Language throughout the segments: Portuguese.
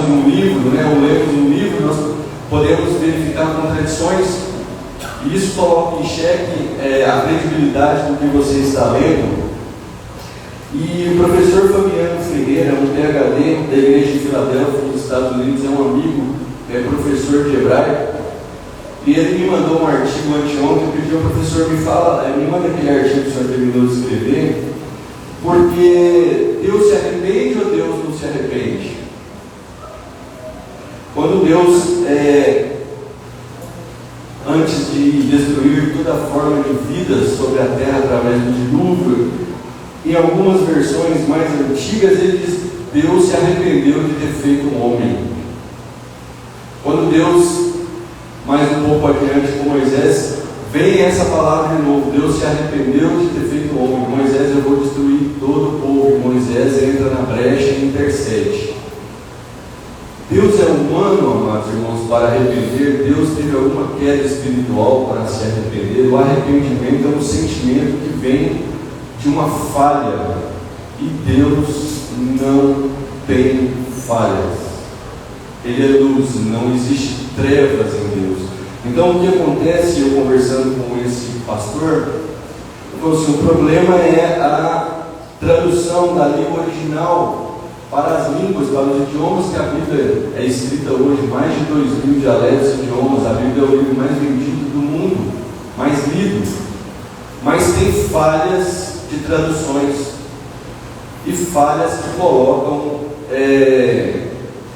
um livro, né, ou lemos um livro, nós podemos verificar contradições, e isso coloca em xeque a credibilidade do que você está lendo. E o professor Fabiano Ferreira, um PhD da Igreja de Filadélfia, nos Estados Unidos, é um amigo, é professor de hebraico, e ele me mandou um artigo anteontem, pediu ao professor, me manda aquele artigo que o senhor terminou de escrever, porque Deus se arrepende ou Deus não se arrepende? Quando Deus, antes de destruir toda forma de vida sobre a terra através do dilúvio, em algumas versões mais antigas, ele diz: Deus se arrependeu de ter feito um homem. Quando Deus, mais um pouco adiante com Moisés, vem essa palavra de novo: Deus se arrependeu de ter feito um homem. Moisés, eu vou destruir todo o povo. E Moisés entra na brecha e intercede. Deus é humano, amados irmãos, para arrepender. Deus teve alguma queda espiritual para se arrepender. O arrependimento é um sentimento que vem de uma falha, e Deus não tem falhas. Ele é luz, não existe trevas em Deus. Então o que acontece, eu conversando com esse pastor, eu falei assim: o problema é a tradução da língua original para as línguas, para os idiomas que a Bíblia é escrita hoje, mais de 2.000 dialetos e idiomas. A Bíblia é o livro mais vendido do mundo, mais lido, mas tem falhas de traduções e falhas que colocam,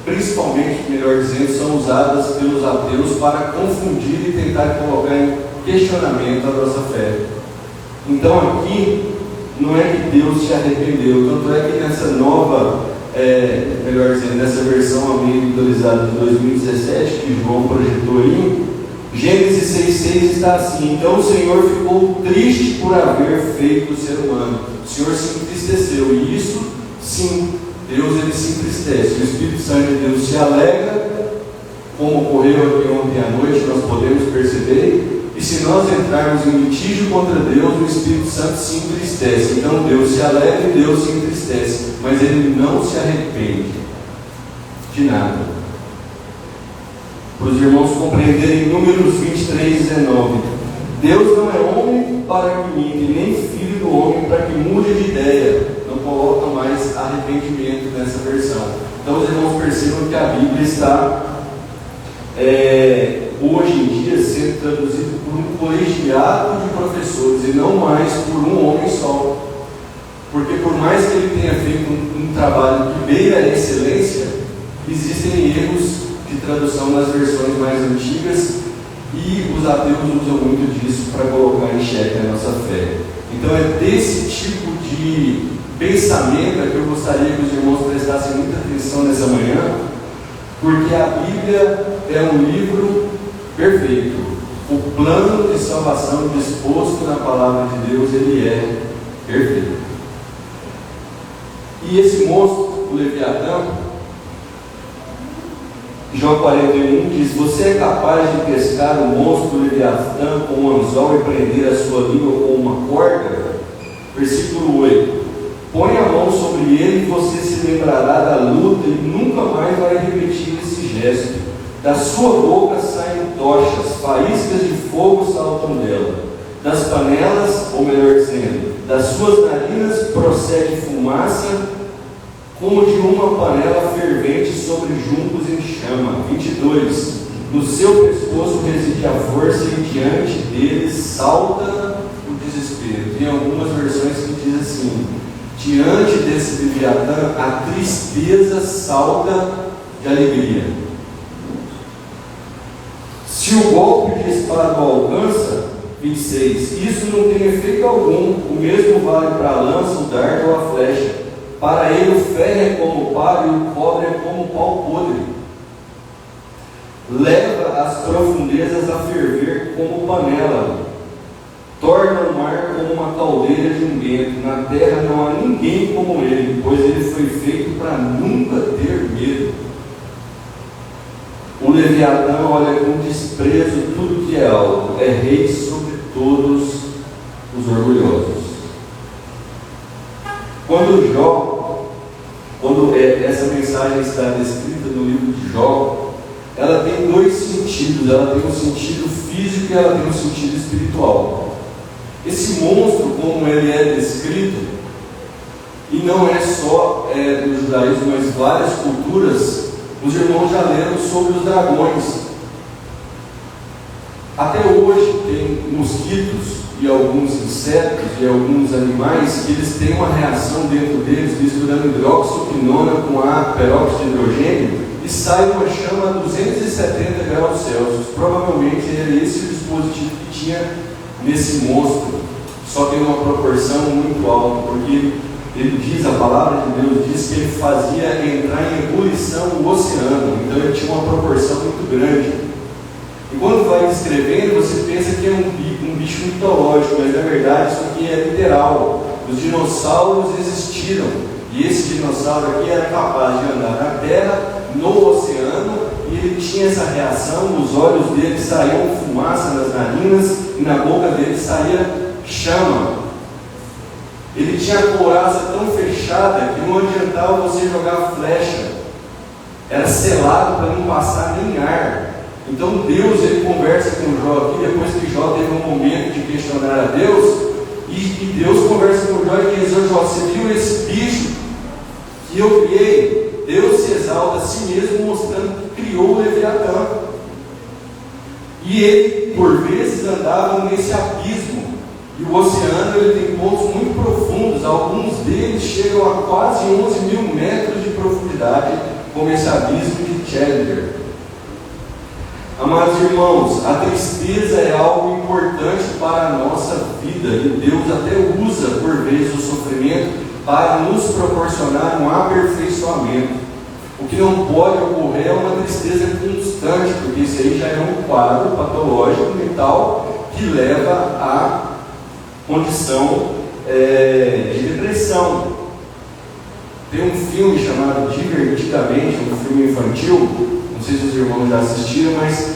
principalmente, melhor dizendo, são usadas pelos ateus para confundir e tentar colocar em questionamento a nossa fé. Então aqui não é que Deus se arrependeu, tanto é que nessa nova, melhor dizendo, nessa versão Almeida atualizada de 2017 que João projetou aí, Gênesis 6,6 está assim: então o Senhor ficou triste por haver feito o ser humano. O Senhor se entristeceu, e isso, sim, Deus ele se entristece. O Espírito Santo de Deus se alegra, como ocorreu aqui ontem à noite, nós podemos perceber. E se nós entrarmos em litígio contra Deus, o Espírito Santo se entristece. Então Deus se alegra e Deus se entristece, mas ele não se arrepende de nada. Para os irmãos compreenderem Números 23:19, Deus não é homem para que minta, nem filho do homem para que mude de ideia. Não coloca mais arrependimento nessa versão. Então os irmãos percebam que a Bíblia está hoje em dia sendo traduzida por um colegiado de professores e não mais por um homem só. Porque por mais que ele tenha feito um trabalho que beira a excelência, existem erros de tradução nas versões mais antigas, e os ateus usam muito disso para colocar em xeque a nossa fé. Então é desse tipo de pensamento que eu gostaria que os irmãos prestassem muita atenção nessa manhã, porque a Bíblia é um livro perfeito. O plano de salvação disposto na palavra de Deus, ele é perfeito. E esse monstro, o Leviatã, Jó 41 diz: você é capaz de pescar o monstro Leviatã com um anzol e prender a sua língua com uma corda? Versículo 8: põe a mão sobre ele e você se lembrará da luta e nunca mais vai repetir esse gesto. Da sua boca saem tochas, faíscas de fogo saltam dela. Das panelas, ou melhor dizendo, das suas narinas procede fumaça, como de uma panela fervente sobre juncos em chama. 22. No seu pescoço reside a força e diante dele salta o desespero. Tem algumas versões que diz assim: diante desse Leviatã a tristeza salta de alegria. Se o golpe de espada o alcança, 26, isso não tem efeito algum, o mesmo vale para a lança, o dardo ou a flecha. Para ele o ferro é como palha e o cobre é como pau podre. Leva as profundezas a ferver como panela. Torna o mar como uma caldeira de um vento. Na terra não há ninguém como ele, pois ele foi feito para nunca ter medo. O Leviatã olha com desprezo tudo que é alto, é rei sobre todos os orgulhosos. Quando Jó quando essa mensagem está descrita no livro de Jó, ela tem dois sentidos. Ela tem um sentido físico e ela tem um sentido espiritual. Esse monstro, como ele é descrito, e não é só do judaísmo, mas várias culturas, os irmãos já leram sobre os dragões. Até hoje tem mosquitos e alguns insetos e alguns animais que eles têm uma reação dentro deles, misturando hidroxiquinona com peróxido de hidrogênio, e sai uma chama a 270 graus Celsius. Provavelmente era esse o dispositivo que tinha nesse monstro, só que em uma proporção muito alta, porque ele diz, a palavra de Deus diz que ele fazia entrar em ebulição o oceano, então ele tinha uma proporção muito grande. E quando vai descrevendo, você pensa que é um bicho mitológico, mas na verdade isso aqui é literal. Os dinossauros existiram, e esse dinossauro aqui era capaz de andar na terra, no oceano, e ele tinha essa reação. Nos olhos dele saíam fumaça nas narinas, e na boca dele saía chama. Ele tinha a couraça tão fechada que não adiantava você jogar flecha, era selado para não passar nem ar. Então Deus, ele conversa com Jó aqui, depois que Jó teve um momento de questionar a Deus, e Deus conversa com Jó e diz: Jó, você viu esse bicho que eu criei? Deus se exalta a si mesmo, mostrando que criou o Leviatã. E ele, por vezes, andava nesse abismo. E o oceano, ele tem pontos muito profundos, alguns deles chegam a quase 11 mil metros de profundidade, como esse abismo de Challenger. Amados irmãos, a tristeza é algo importante para a nossa vida, e Deus até usa por vezes o sofrimento para nos proporcionar um aperfeiçoamento. O que não pode ocorrer é uma tristeza constante, porque isso aí já é um quadro patológico mental que leva à condição de depressão. Tem um filme chamado Divertidamente, um filme infantil, não sei se os irmãos já assistiram, mas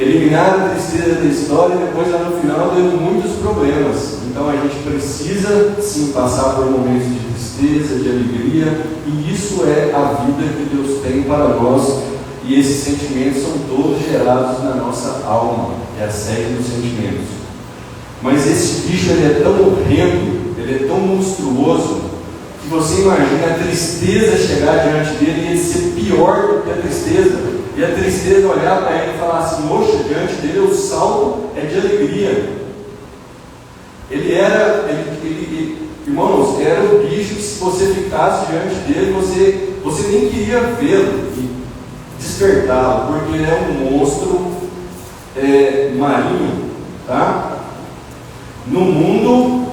eliminaram a tristeza da história e depois lá no final deu muitos problemas. Então a gente precisa sim passar por momentos de tristeza, de alegria, e isso é a vida que Deus tem para nós, e esses sentimentos são todos gerados na nossa alma, que é a sede dos sentimentos. Mas esse bicho, ele é tão horrendo, ele é tão monstruoso, que você imagina a tristeza chegar diante dele e ele ser pior do que a tristeza, e a tristeza olhar para ele e falar assim: oxa, diante dele o salto é de alegria. Irmãos, era o bicho que, se você ficasse diante dele, você nem queria vê-lo e despertá-lo, porque ele é um monstro marinho, tá? No mundo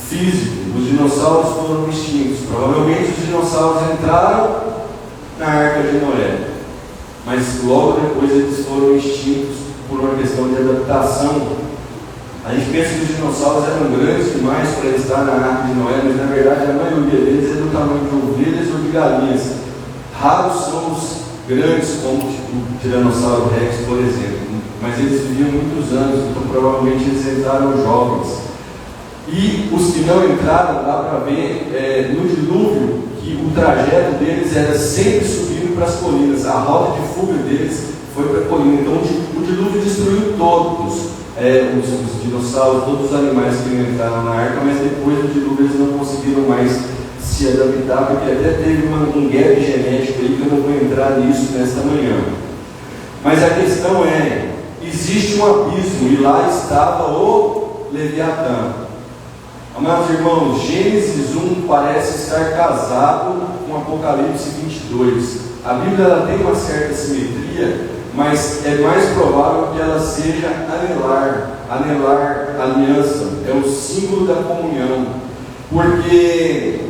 físico, os dinossauros foram extintos. Provavelmente os dinossauros entraram na Arca de Noé, mas logo depois eles foram extintos por uma questão de adaptação. A gente pensa que os dinossauros eram grandes demais para estar na Arca de Noé, mas na verdade a maioria deles é do tamanho de ovelhas ou de galinhas. Raros são os grandes, como o Tiranossauro Rex, por exemplo, mas eles viviam muitos anos, então provavelmente eles entraram jovens. E os que não entraram, dá para ver no dilúvio que o trajeto deles era sempre subindo para as colinas. A rota de fuga deles foi para a colina. Então o dilúvio destruiu todos, os dinossauros, todos os animais que entraram na arca, mas depois do dilúvio eles não conseguiram mais se adaptar, porque até teve um gap genético aí, que eu não vou entrar nisso nesta manhã. Mas a questão é: existe um abismo e lá estava o Leviatã. Amados irmãos, Gênesis 1 parece estar casado com Apocalipse 22. A Bíblia, ela tem uma certa simetria, mas é mais provável que ela seja anelar aliança, é o símbolo da comunhão, porque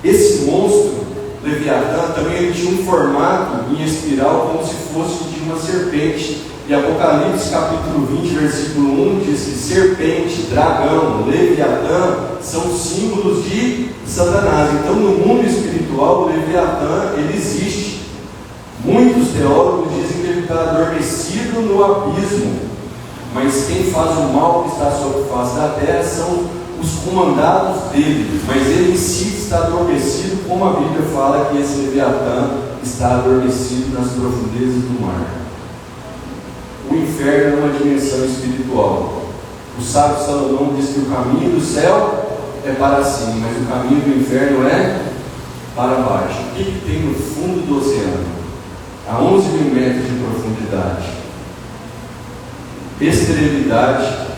esse monstro, Leviatã, também ele tinha um formato em espiral como se fosse de uma serpente. E Apocalipse capítulo 20, versículo 1 diz que serpente, dragão, Leviatã são símbolos de Satanás. Então no mundo espiritual o Leviatã, ele existe. Muitos teólogos dizem que ele está adormecido no abismo, mas quem faz o mal que está sobre a face da terra são os comandados dele, mas ele em si está adormecido, como a Bíblia fala que esse Leviatã está adormecido nas profundezas do mar. O inferno é uma dimensão espiritual. O sábio Salomão diz que o caminho do céu é para cima, mas o caminho do inferno é para baixo. O que tem no fundo do oceano? A 11 mil metros de profundidade. Esterilidade,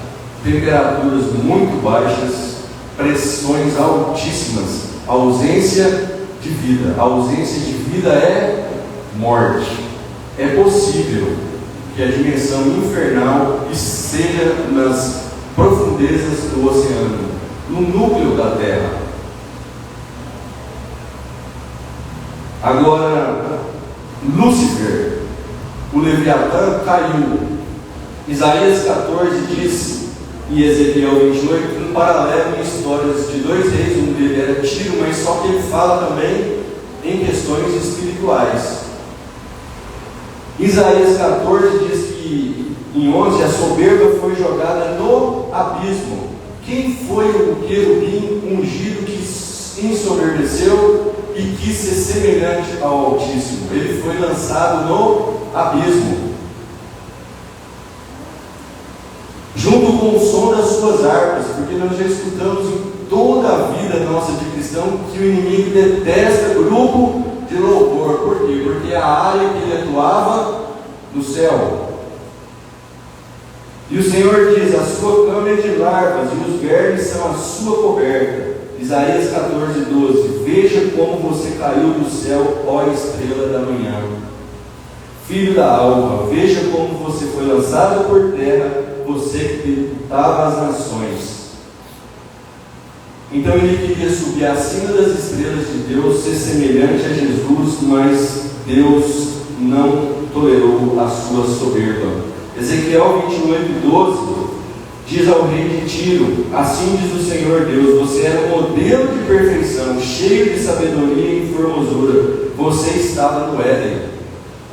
temperaturas muito baixas, pressões altíssimas, ausência de vida. A ausência de vida é morte. É possível que a dimensão infernal esteja nas profundezas do oceano, no núcleo da terra. Agora, Lúcifer, o Leviatã, caiu. Isaías 14 diz, e Ezequiel 28, um paralelo em histórias de dois reis, um dele era Tiro, mas só que ele fala também em questões espirituais. Isaías 14 diz que em 11 a soberba foi jogada no abismo. Quem foi o querubim ungido que ensoberbeceu e quis ser semelhante ao Altíssimo? Ele foi lançado no abismo, junto com o som das suas harpas, porque nós já escutamos em toda a vida nossa de cristão que o inimigo detesta grupo de louvor. Por quê? Porque é a área que ele atuava no céu. E o Senhor diz: a sua cama é de larvas e os vermes são a sua coberta. Isaías 14, 12. Veja como você caiu do céu, ó estrela da manhã, filho da alva. Veja como você foi lançado por terra, você que deputava as nações. Então ele queria subir acima das estrelas de Deus, ser semelhante a Jesus, mas Deus não tolerou a sua soberba. Ezequiel 28, 12 diz ao rei de Tiro: assim diz o Senhor Deus, você era um modelo de perfeição, cheio de sabedoria e formosura, você estava no Éden.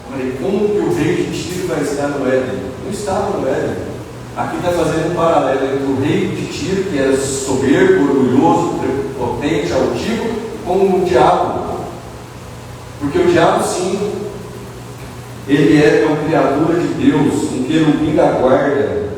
Falei, como que o rei de Tiro vai estar no Éden? Não estava no Éden. Aqui está fazendo um paralelo entre o rei de Tiro, que era soberbo, orgulhoso, prepotente, altivo, com o diabo. Porque o diabo, sim, ele é uma criatura de Deus, um querubim da guarda,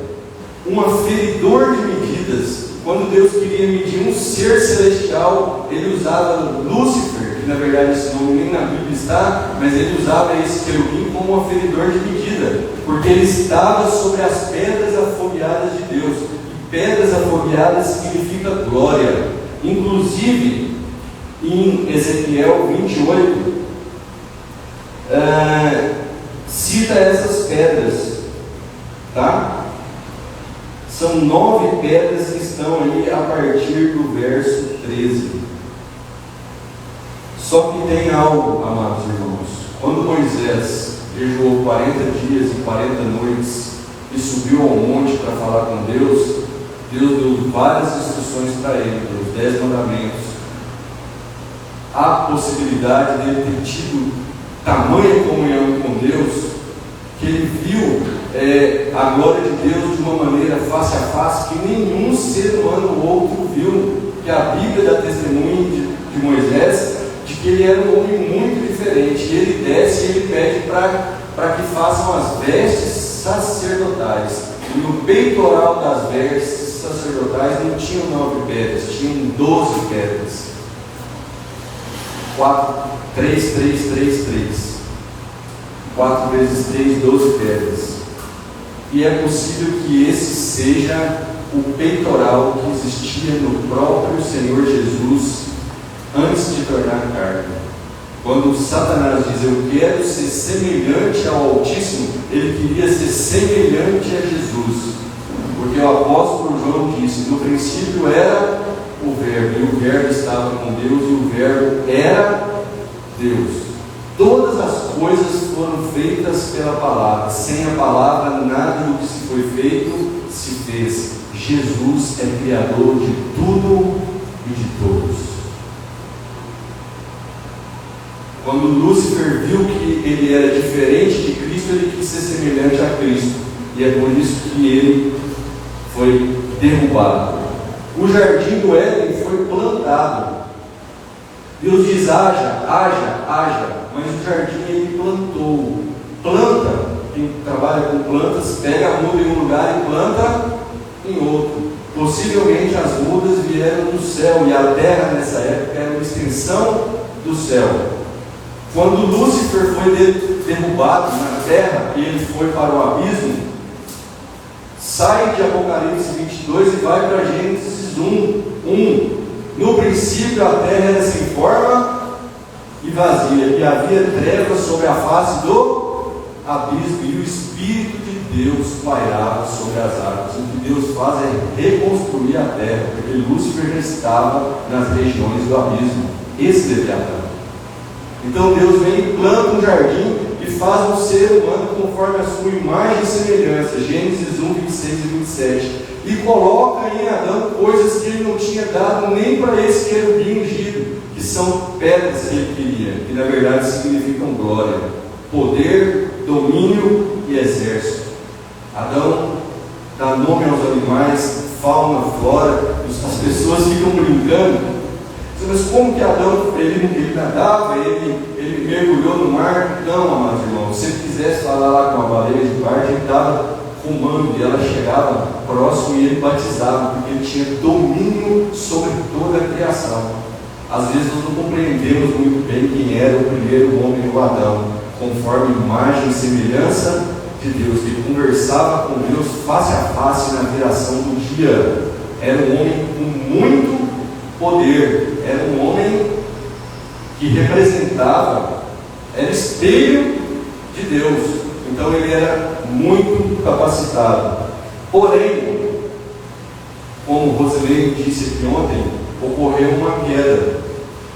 um aferidor de medidas. Quando Deus queria medir um ser celestial, ele usava Lúcifer, que na verdade esse nome nem na Bíblia está, mas ele usava esse querubim como um aferidor de medida, porque ele estava sobre as pedras afogueadas de Deus, e pedras afogueadas significa glória. Inclusive, em Ezequiel 28, cita essas pedras, tá? São 9 pedras que estão ali a partir do verso 13. Só que tem algo, amados irmãos. Quando Moisés jejuou 40 dias e 40 noites e subiu ao monte para falar com Deus, Deus deu várias instruções para ele, os 10 mandamentos. Há possibilidade dele ter tido tamanha comunhão com Deus, que ele viu a glória de Deus de uma maneira face a face que nenhum ser humano outro viu, que a Bíblia dá testemunho de Moisés, de que ele era um homem muito diferente. E ele desce e ele pede para que façam as vestes sacerdotais. E no peitoral das vestes sacerdotais não tinham 9 pedras, tinham 12 pedras. 3, 3, 3, 3. 4 vezes 3, 12 pedras. E é possível que esse seja o peitoral que existia no próprio Senhor Jesus antes de tornar carne. Quando Satanás diz: eu quero ser semelhante ao Altíssimo, ele queria ser semelhante a Jesus. Porque o apóstolo João disse: no princípio era o Verbo, e o Verbo estava com Deus, e o Verbo era Deus. Todas as coisas foram feitas pela palavra. Sem a palavra, nada do que se foi feito se fez. Jesus é criador de tudo e de todos. Quando Lúcifer viu que ele era diferente de Cristo, ele quis ser semelhante a Cristo. E é por isso que ele foi derrubado. O jardim do Éden foi plantado. Deus diz: haja, haja, haja. Mas o jardim ele plantou. Planta. Quem trabalha com plantas pega a muda em um lugar e planta em outro. Possivelmente as mudas vieram do céu, e a terra nessa época era uma extensão do céu. Quando Lúcifer foi derrubado na terra e ele foi para o abismo, sai de Apocalipse 22 e vai para Gênesis 1. No princípio a terra era sem forma e vazia, e havia trevas sobre a face do abismo, e o Espírito de Deus pairava sobre as águas. O que Deus faz é reconstruir a terra, porque Lúcifer já estava nas regiões do abismo. Esse Leviatã. Então Deus vem e planta um jardim e faz um ser humano conforme a sua imagem e semelhança, Gênesis 1, 26 e 27, e coloca em Adão coisas que ele não tinha dado nem para esse querubim ungido, que são pedras que ele queria, que na verdade significam glória, poder, domínio e exército. Adão dá nome aos animais, fauna, flora. As pessoas ficam brincando: mas como que Adão, ele nadava, ele mergulhou no mar? Não, amados irmãos, se ele quisesse falar lá com a baleia de parte, ele estava rumando, e ela chegava próximo e ele batizava, porque ele tinha domínio sobre toda a criação. Às vezes nós não compreendemos muito bem quem era o primeiro homem, o Adão, conforme imagem e semelhança de Deus, que conversava com Deus face a face na criação do dia. Era um homem com muito poder, era um homem que representava, era espelho de Deus. Então ele era muito capacitado. Porém, como Rosilene disse aqui ontem, ocorreu uma queda.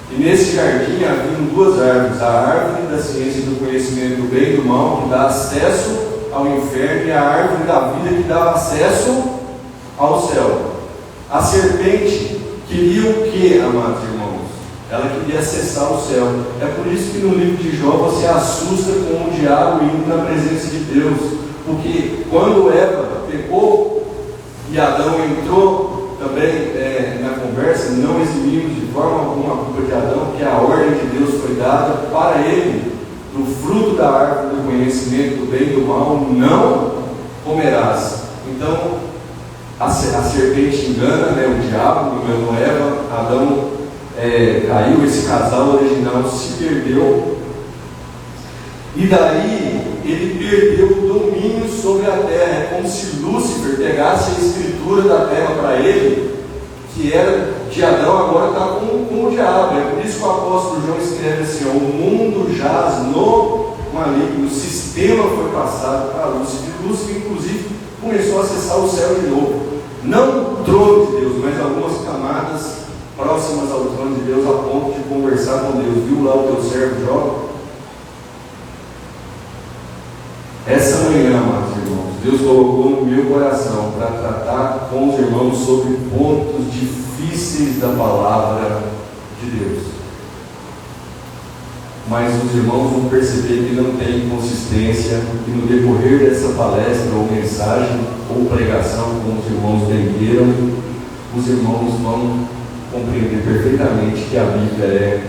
E nesse jardim haviam duas árvores: a árvore da ciência e do conhecimento do bem e do mal, que dá acesso ao inferno, e a árvore da vida, que dá acesso ao céu. A serpente queria o que, amados irmãos? Ela queria acessar o céu. É por isso que no livro de Jó você assusta com o diabo indo na presença de Deus, porque quando Eva pecou e Adão entrou também na conversa, não eximimos de forma alguma a culpa de Adão, porque a ordem de Deus foi dada para ele: do fruto da árvore do conhecimento do bem e do mal não comerás. Então a serpente engana, o diabo enganou Eva, Adão caiu, esse casal original se perdeu, e daí ele perdeu o domínio sobre a terra. É como se Lúcifer pegasse a escritura da terra para ele, que era de Adão, agora está com o diabo. É por isso que o apóstolo João escreve assim: o mundo jaz no maligno, o sistema foi passado para Lúcifer. Lúcifer inclusive começou a acessar o céu de novo, não o trono de Deus, mas algumas camadas próximas ao trono de Deus, a ponto de conversar com Deus. Viu lá o teu servo Jó? Essa manhã, amados irmãos, Deus colocou no meu coração para tratar com os irmãos sobre pontos difíceis da palavra de Deus. Mas os irmãos vão perceber que não tem consistência, e no decorrer dessa palestra ou mensagem ou pregação, como os irmãos venderam, os irmãos vão compreender perfeitamente que a Bíblia é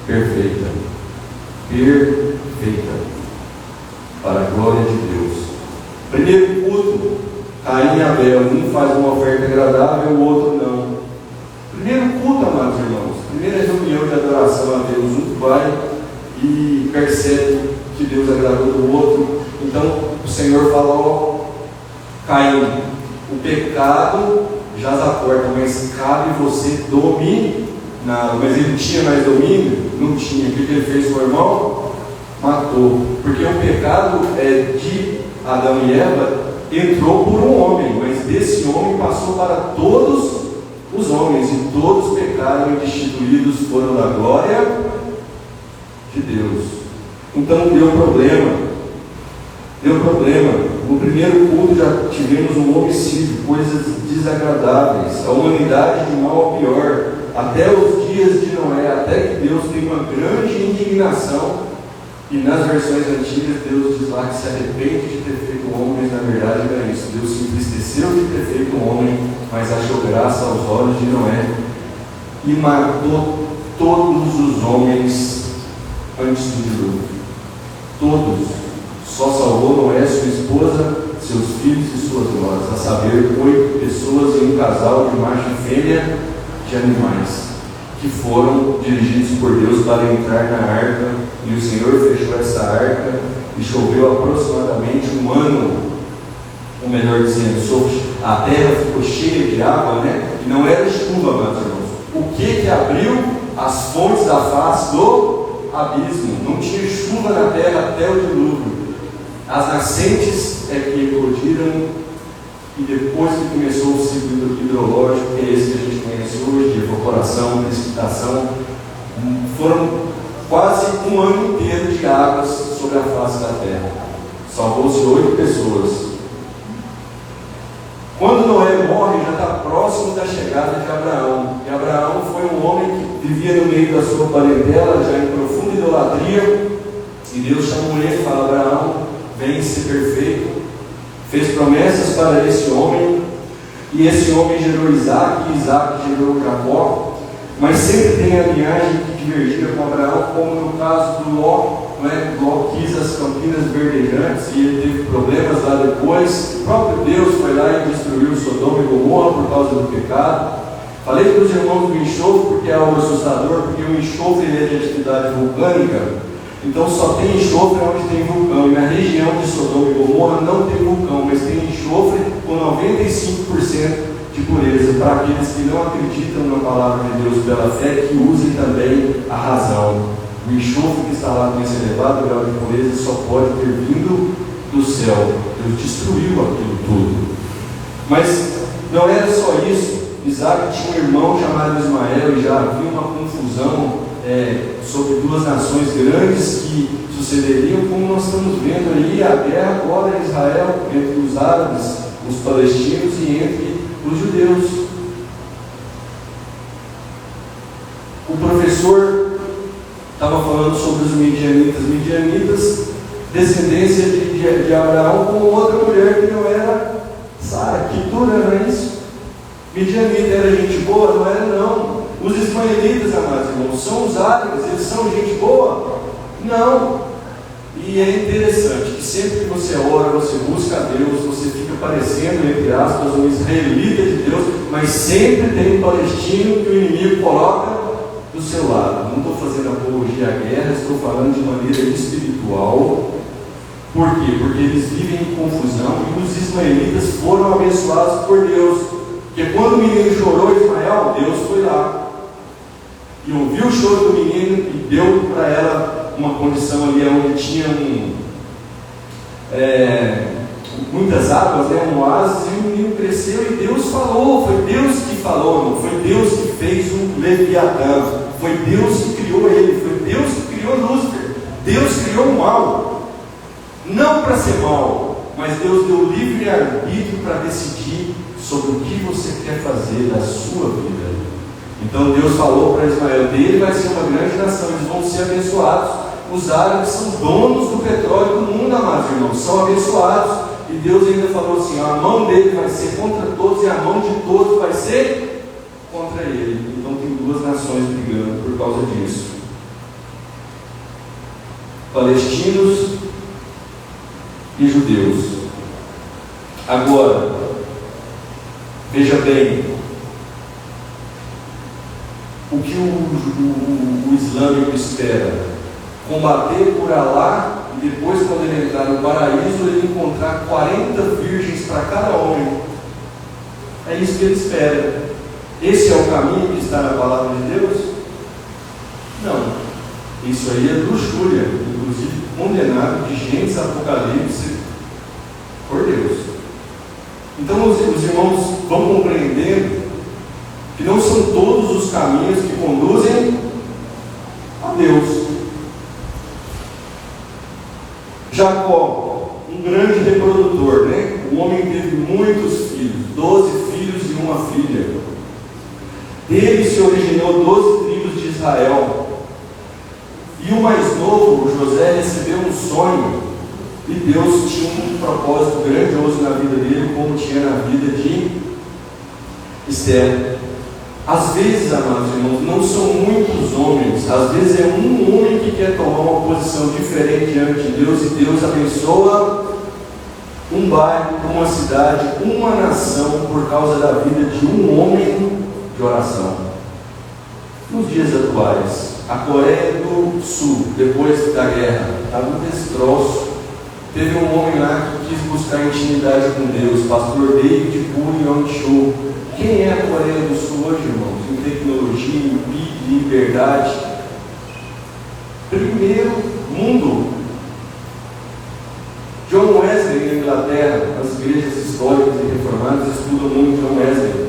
perfeita. Perfeita. Para a glória de Deus. Primeiro culto, Caim e Abel, um faz uma oferta agradável, o outro não. Primeiro culto, amados irmãos, primeira reunião de adoração a Deus, um vai e percebe que Deus agradou do outro. Então o Senhor falou: Caim, o pecado jaz à porta, mas cabe você dominar. Mas ele tinha mais domínio? Não tinha. O que ele fez com o irmão? Matou. Porque o pecado de Adão e Eva entrou por um homem, mas desse homem passou para todos os homens, e todos pecaram e destituídos foram da glória de Deus. Então deu problema. No primeiro culto já tivemos um homicídio, coisas desagradáveis, a humanidade de mal a pior, até os dias de Noé, até que Deus tem uma grande indignação E nas versões antigas, Deus diz lá que se arrepende de ter feito o homem, mas na verdade era isso. Deus se entristeceu de ter feito o homem, mas achou graça aos olhos de Noé e matou todos os homens antes do dilúvio. Todos. Só salvou Noé, sua esposa, seus filhos e suas noras, a saber, 8 pessoas e um casal de macho e fêmea de animais, que foram dirigidos por Deus para entrar na arca, e o Senhor fechou essa arca, e choveu aproximadamente um ano, ou melhor dizendo, a terra ficou cheia de água, e não era chuva, meus irmãos. O que abriu as fontes da face do abismo? Não tinha chuva na terra até o dilúvio. As nascentes é que eclodiram, e depois que começou o ciclo hidrológico, que é esse que a gente conhece hoje, de evaporação, precipitação, foram quase um ano inteiro de águas sobre a face da terra. Salvou-se 8 pessoas. Quando Noé morre, já está próximo da chegada de Abraão. E Abraão foi um homem que vivia no meio da sua parentela, já em profunda idolatria. E Deus chamou ele e fala: Abraão, vem ser perfeito. Fez promessas para esse homem. E esse homem gerou Isaac, e Isaac gerou Jacó. Mas sempre tem a linhagem que divergia com Abraão, como no caso do Ló. Ló quis as campinas verdejantes e ele teve problemas lá depois. O próprio Deus foi lá e destruiu Sodoma e Gomorra por causa do pecado. Falei para os irmãos do enxofre porque é algo assustador, porque o enxofre é de atividade vulcânica. Então só tem enxofre onde tem vulcão. E na região de Sodoma e Gomorra não tem vulcão, mas tem enxofre com 95% de pureza. Para aqueles que não acreditam na palavra de Deus pela fé, que usem também a razão. O enxofre que está lá com esse elevado grau de pureza só pode ter vindo do céu. Deus destruiu aquilo tudo. Mas não era só isso. Isaac tinha um irmão chamado Ismael, e já havia uma confusão sobre duas nações grandes que sucederiam, como nós estamos vendo aí, a guerra agora em Israel, entre os árabes, os palestinos e entre os judeus. O professor estava falando sobre os midianitas, descendência de Abraão, com outra mulher que não era Sara. Que dura, não é isso? Midianita era gente boa? Não era, não. Os ismaelitas, amados irmãos, são os árabes, eles são gente boa? Não. E é interessante que sempre que você ora, você busca a Deus, você fica parecendo, entre aspas, um israelita de Deus, mas sempre tem um palestino que o inimigo coloca do seu lado. Não estou fazendo apologia à guerra, estou falando de maneira espiritual. Por quê? Porque eles vivem em confusão e os ismaelitas foram abençoados por Deus. Porque quando o menino chorou, Ismael, Deus foi lá e ouviu o choro do menino e deu para ela uma condição ali onde tinha muitas águas, um oásis, e o menino cresceu e Deus falou. Foi Deus que falou, não foi Deus que fez o Leviatã, foi Deus que criou ele, foi Deus que criou Lúcifer. Deus criou o mal, não para ser mal, mas Deus deu livre arbítrio para decidir sobre o que você quer fazer da sua vida. Então Deus falou para Ismael: dele vai ser uma grande nação, eles vão ser abençoados. Os árabes são donos do petróleo do mundo, amados irmãos, são abençoados. E Deus ainda falou assim: a mão dele vai ser contra todos e a mão de todos vai ser contra ele. Então tem duas nações brigando por causa disso: palestinos e judeus. Agora, veja bem, o que o islâmico espera? Combater por Alá, e depois, quando ele entrar no paraíso, ele encontrar 40 virgens para cada homem. É isso que ele espera. Esse é o caminho que está na palavra de Deus? Não. Isso aí é luxúria, inclusive condenado de Gênesis, Apocalipse, por Deus. Então os irmãos vão compreendendo que não são todos os caminhos que conduzem a Deus. Jacó, um grande reprodutor, O homem teve muitos filhos, 12 filhos e uma filha. Dele se originou 12 tribos de Israel. E o mais novo, José, recebeu um sonho, e Deus tinha um propósito grandioso na vida dele, como tinha na vida de Esther. Às vezes, amados irmãos, não são muitos homens, às vezes é um homem que quer tomar uma posição diferente diante de Deus, e Deus abençoa um bairro, uma cidade, uma nação, por causa da vida de um homem de oração. Nos dias atuais, a Coreia do Sul, depois da guerra, estava um destroço. Teve um homem lá que quis buscar intimidade com Deus, pastor David Young-Cho. Quem é a Coreia do Sul hoje, irmãos? Em tecnologia, em PIB, liberdade. Primeiro mundo. John Wesley, na Inglaterra, as igrejas históricas e reformadas estudam muito John Wesley.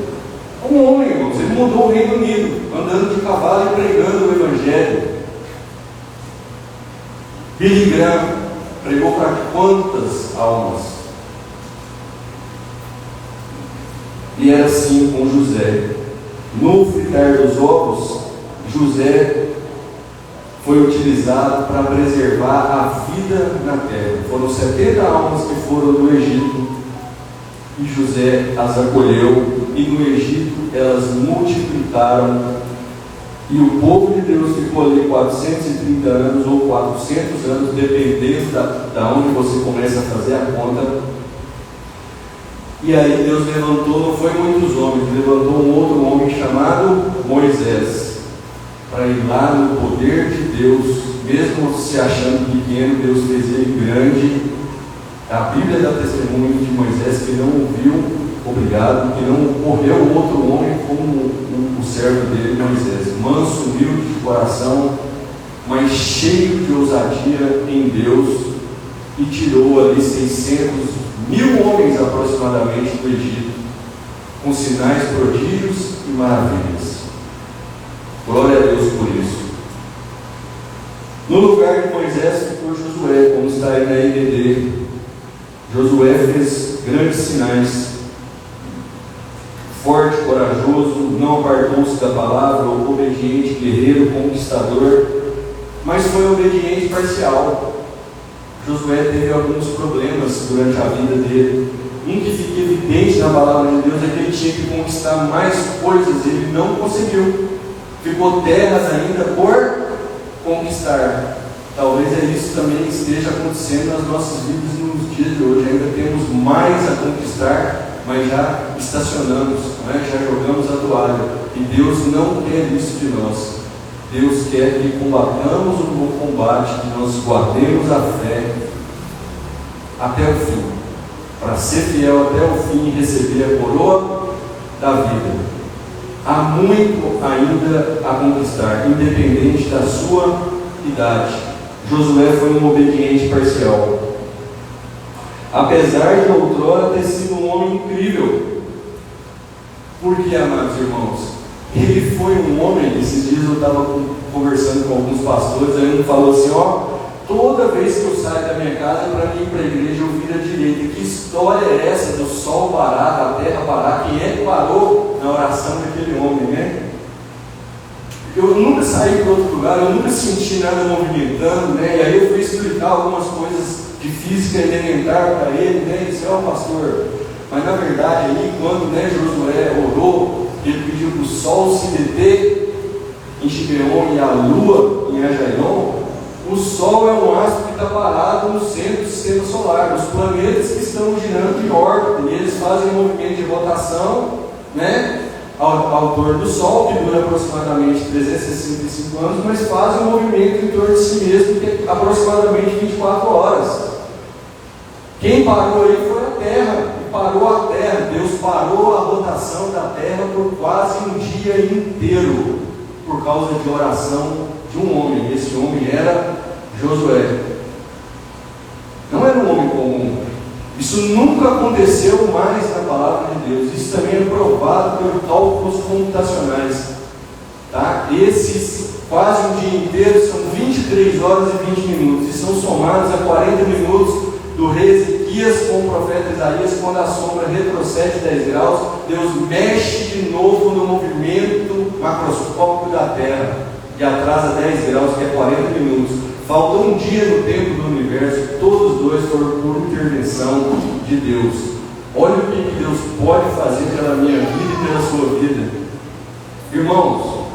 Um homem, irmãos, ele mudou o Reino Unido, andando de cavalo e pregando o Evangelho. Billy Graham pregou para quantas almas? E era assim com José. No fritar dos ovos, José foi utilizado para preservar a vida na terra. Foram 70 almas que foram do Egito, e José as acolheu, e no Egito elas multiplicaram, e o povo de Deus ficou ali 430 anos ou 400 anos, dependendo da onde você começa a fazer a conta. E aí Deus levantou, não foi muitos homens, levantou um outro homem chamado Moisés, para ir lá no poder de Deus, mesmo se achando pequeno, Deus fez ele grande. A Bíblia dá testemunho de Moisés que não ouviu, obrigado, que não morreu outro homem como o servo dele, Moisés, manso, humilde de coração, mas cheio de ousadia em Deus, e tirou ali 600.000 homens aproximadamente do Egito, com sinais, prodígios e maravilhas. Glória a Deus por isso. No lugar de Moisés ficou Josué, como está aí na IDD. Josué fez grandes sinais, forte, corajoso, não apartou-se da palavra, obediente, guerreiro, conquistador, mas foi obediente parcial. Josué teve alguns problemas durante a vida dele. Um que fica evidente na palavra de Deus é que ele tinha que conquistar mais coisas, e ele não conseguiu. Ficou terras ainda por conquistar. Talvez isso também esteja acontecendo nas nossas vidas nos dias de hoje. Ainda temos mais a conquistar, mas já estacionamos, já jogamos a toalha. E Deus não quer isso de nós. Deus quer que combatamos o bom combate, que nós guardemos a fé até o fim, para ser fiel até o fim e receber a coroa da vida. Há muito ainda a conquistar, independente da sua idade. Josué foi um obediente parcial, apesar de outrora ter sido um homem incrível. Por que, amados irmãos? Ele foi um homem. Esses dias eu estava conversando com alguns pastores, aí um falou assim: toda vez que eu saio da minha casa para ir para a igreja, eu viro à direita. Que história é essa do sol parar, da terra parar? Quem é que parou na oração daquele homem, né? Eu nunca saí para outro lugar, eu nunca senti nada movimentando, né? E aí eu fui explicar algumas coisas de física elementar para ele, né? Ele disse: pastor, mas na verdade aí quando Josué orou, ele pediu para o sol se deter em Gibeon e a lua em Ajaion. O sol é um astro que está parado no centro do sistema solar. Os planetas que estão girando em órbita, e eles fazem um movimento de rotação, ao torno do Sol, que dura aproximadamente 365 anos, mas fazem um movimento em torno de si mesmo, que é aproximadamente 24 horas. Quem parou aí foi a Terra, e parou a Terra. Deus parou a rotação da Terra por quase um dia inteiro, por causa de oração de um homem. Esse homem era Josué. Não era um homem comum. Isso nunca aconteceu mais na palavra de Deus. Isso também é provado por cálculos computacionais. Esses quase um dia inteiro são 23 horas e 20 minutos, e são somados a 40 minutos do rei Ezequias com o profeta Isaías, quando a sombra retrocede 10 graus, Deus mexe de novo no movimento macroscópico da terra. e atrasa 10 graus, que é 40 minutos. Falta um dia no tempo do universo, todos os dois foram por intervenção de Deus. Olha o que Deus pode fazer pela minha vida e pela sua vida. Irmãos,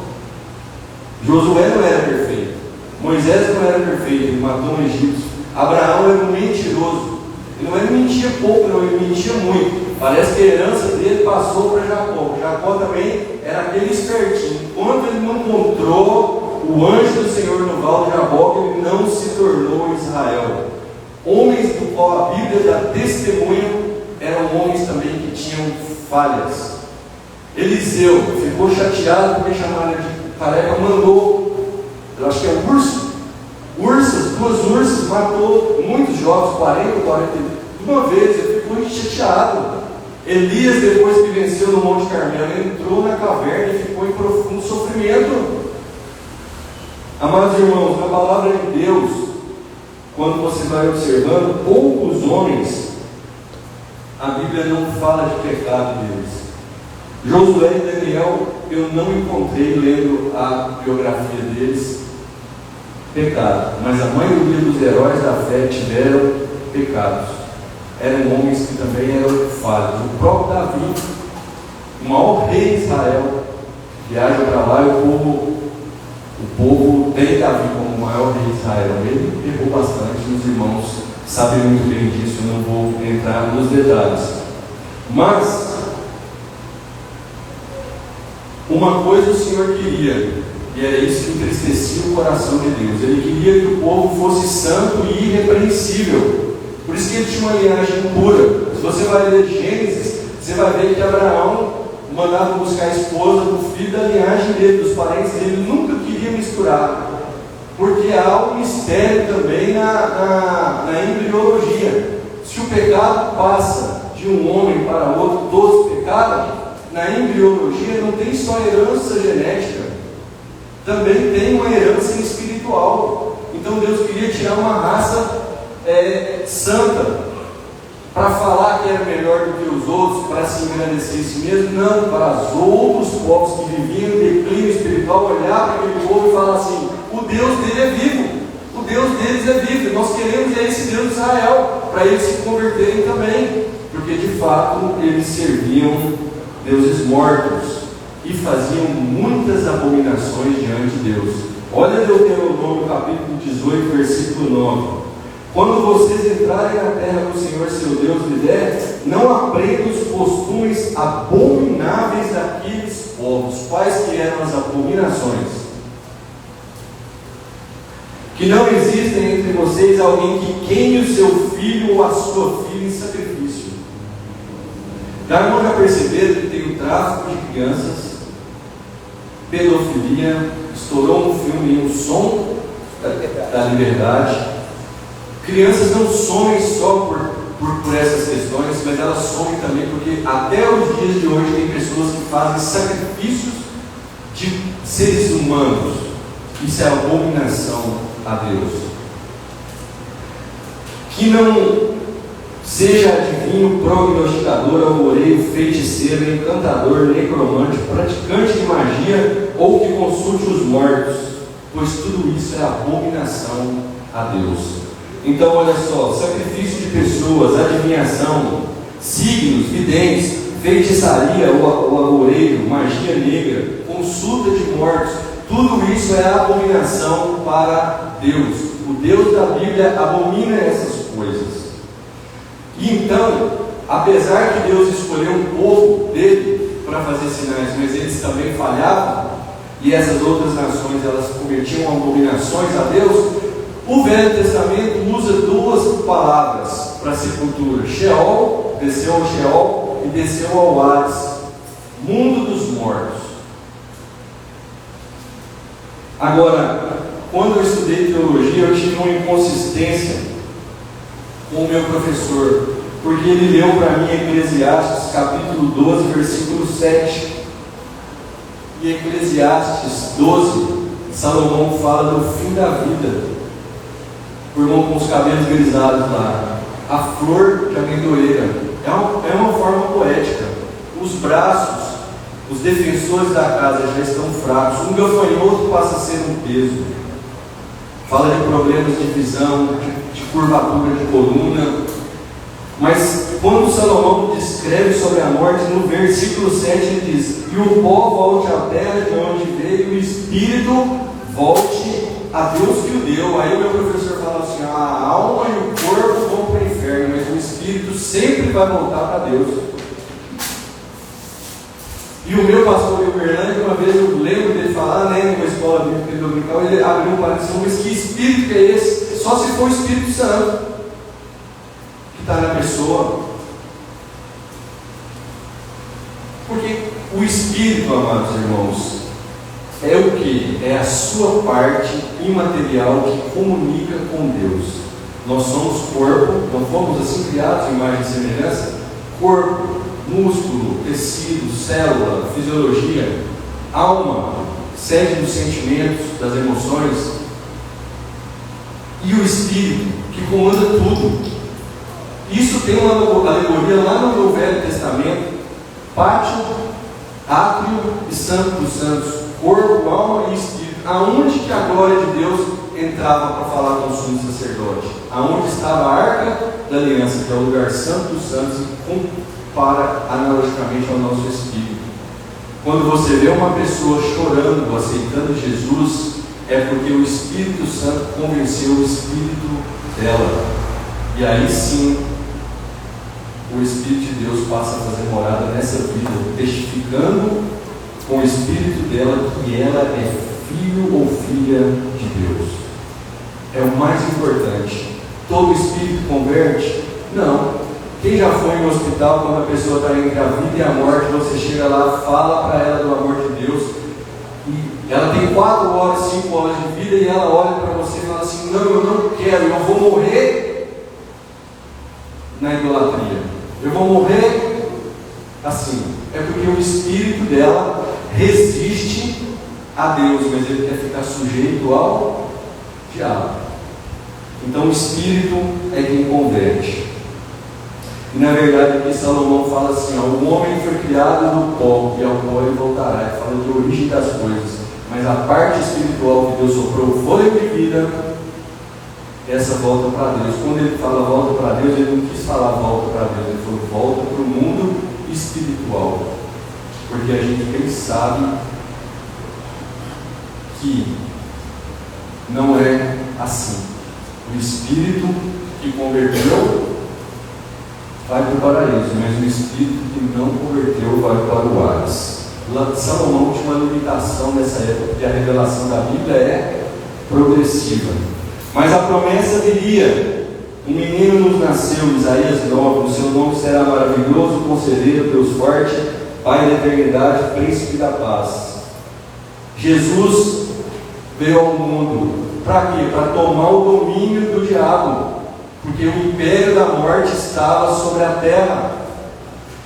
Josué não era perfeito, Moisés não era perfeito, ele matou um egípcio. Abraão era um mentiroso, ele não mentia pouco, não, ele mentia muito. Parece que a herança dele passou para Jacó. Jacó também era aquele espertinho. Enquanto ele não encontrou o anjo do Senhor no val de Jaboque, ele não se tornou Israel. Homens do qual a Bíblia dá testemunho eram homens também que tinham falhas. Eliseu ficou chateado porque chamaram de careca, mandou, eu acho que é ursas, 2 ursas, matou muitos jovens, 40, de uma vez. Ele ficou chateado. Elias, depois que venceu no Monte Carmelo, entrou na caverna e ficou em profundo sofrimento. Amados irmãos, na palavra de Deus, quando você vai observando, poucos homens, a Bíblia não fala de pecado deles. Josué e Daniel, eu não encontrei, lendo a biografia deles, pecado, mas a maioria dos heróis da fé tiveram pecados. Eram homens que também eram falhos. O próprio Davi, o maior rei de Israel, viaja para lá e o povo tem Davi como o maior rei de Israel. Ele pecou bastante, os irmãos sabem muito bem disso, eu não vou entrar nos detalhes. Mas uma coisa o Senhor queria, e era isso que entristecia o coração de Deus. Ele queria que o povo fosse santo e irrepreensível. Por isso que ele tinha uma linhagem pura. Se você vai ler Gênesis, você vai ver que Abraão mandava buscar a esposa do filho da linhagem dele, dos parentes dele. Nunca queria misturar, porque há um mistério também na embriologia. Se o pecado passa de um homem para outro, todos pecaram, na embriologia não tem só herança genética, também tem uma herança espiritual. Então Deus queria tirar uma raça santa, para falar que era melhor do que os outros, para se engrandecer em si mesmo. Não, para os outros povos que viviam em declínio espiritual, olhar para aquele povo e falar assim: o Deus dele é vivo, o Deus deles é vivo, nós queremos esse Deus de Israel, para eles se converterem também, porque de fato eles serviam deuses mortos e faziam muitas abominações diante de Deus. Olha Deuteronômio capítulo 18, versículo 9. Quando vocês entrarem na terra que o Senhor seu Deus lhe der, não aprendam os costumes abomináveis daqueles povos. Quais que eram as abominações? Que não existem entre vocês alguém que queime o seu filho ou a sua filha em sacrifício. Já perceberam que tem o tráfico de crianças, pedofilia, estourou um filme, um som da liberdade. Crianças não somem só por essas questões, mas elas somem também porque até os dias de hoje tem pessoas que fazem sacrifícios de seres humanos. Isso é abominação a Deus. Que não seja adivinho, prognosticador, alvoreiro, feiticeiro, encantador, necromante, praticante de magia ou que consulte os mortos, pois tudo isso é abominação a Deus. Então olha só, sacrifício de pessoas, adivinhação, signos, videntes, feitiçaria ou agoureiro, magia negra, consulta de mortos, tudo isso é abominação para Deus. O Deus da Bíblia abomina essas coisas. E então, apesar que Deus escolheu um povo dele para fazer sinais, mas eles também falhavam, e essas outras nações elas cometiam abominações a Deus, o Velho Testamento usa 2 palavras para sepultura: Sheol, desceu ao Sheol, e desceu ao Hades, mundo dos mortos. Agora, quando eu estudei teologia, eu tive uma inconsistência com o meu professor, porque ele leu para mim Eclesiastes capítulo 12, versículo 7. E Eclesiastes 12, Salomão fala do fim da vida. O irmão com os cabelos grisalhos lá, a flor de amendoeira, é uma forma poética. Os braços Os defensores da casa já estão fracos. Um gafanhoto passa a ser um peso. Fala de problemas de visão, de curvatura de coluna. Mas quando Salomão descreve sobre a morte, no versículo 7 ele diz: e o pó volte à terra de onde veio, e o espírito volte a Deus que o deu. Aí o meu professor fala assim: a alma e o corpo vão para o inferno, mas o espírito sempre vai voltar para Deus. E o meu pastor Bernardo, uma vez eu lembro dele falar, numa escola bíblica dominical, ele abriu um parênteses: mas que espírito que é esse? Só se for o Espírito Santo que está na pessoa. Porque o Espírito, amados irmãos, é o que? É a sua parte imaterial que comunica com Deus. Nós somos corpo, não fomos assim criados em imagem e semelhança? Corpo, músculo, tecido, célula, fisiologia, alma, sede dos sentimentos, das emoções, e o Espírito que comanda tudo. Isso tem uma alegoria lá no Velho Testamento: pátio, átrio e santo dos santos, corpo, alma e espírito. Aonde que a glória de Deus entrava para falar com o sumo sacerdote? Aonde estava a arca da aliança, que é o lugar santo dos santos, e compara analogicamente ao nosso espírito. Quando você vê uma pessoa chorando, aceitando Jesus, é porque o Espírito Santo convenceu o espírito dela. E aí sim, o Espírito de Deus passa a fazer morada nessa vida, testificando com o Espírito dela que ela é filho ou filha de Deus. É o mais importante. Todo Espírito converte? Não. Quem já foi em um hospital, quando a pessoa está entre a vida e a morte, você chega lá, fala para ela do amor de Deus, e ela tem 4 horas, 5 horas de vida, e ela olha para você e fala assim: não, eu não quero, eu vou morrer na idolatria, eu vou morrer assim. É porque o espírito dela resiste a Deus, mas ele quer ficar sujeito ao diabo. Então o espírito é quem converte. E na verdade aqui Salomão fala assim: o homem foi criado do pó, e ao pó ele voltará. Ele fala de origem das coisas, mas a parte espiritual que Deus soprou o fôlego de vida, essa volta para Deus. Quando ele fala volta para Deus, ele não quis falar volta para Deus, ele falou volta para o mundo espiritual, porque a gente bem sabe que não é assim. O espírito que converteu vai para o paraíso, mas o espírito que não converteu vai para o Hades. Salomão tinha uma limitação nessa época, porque a revelação da Bíblia é progressiva. Mas a promessa viria: um menino nos nasceu, Isaías 9, o seu nome será maravilhoso, conselheiro, Deus forte, Pai da eternidade, príncipe da paz. Jesus veio ao mundo para quê? Para tomar o domínio do diabo, porque o império da morte estava sobre a terra.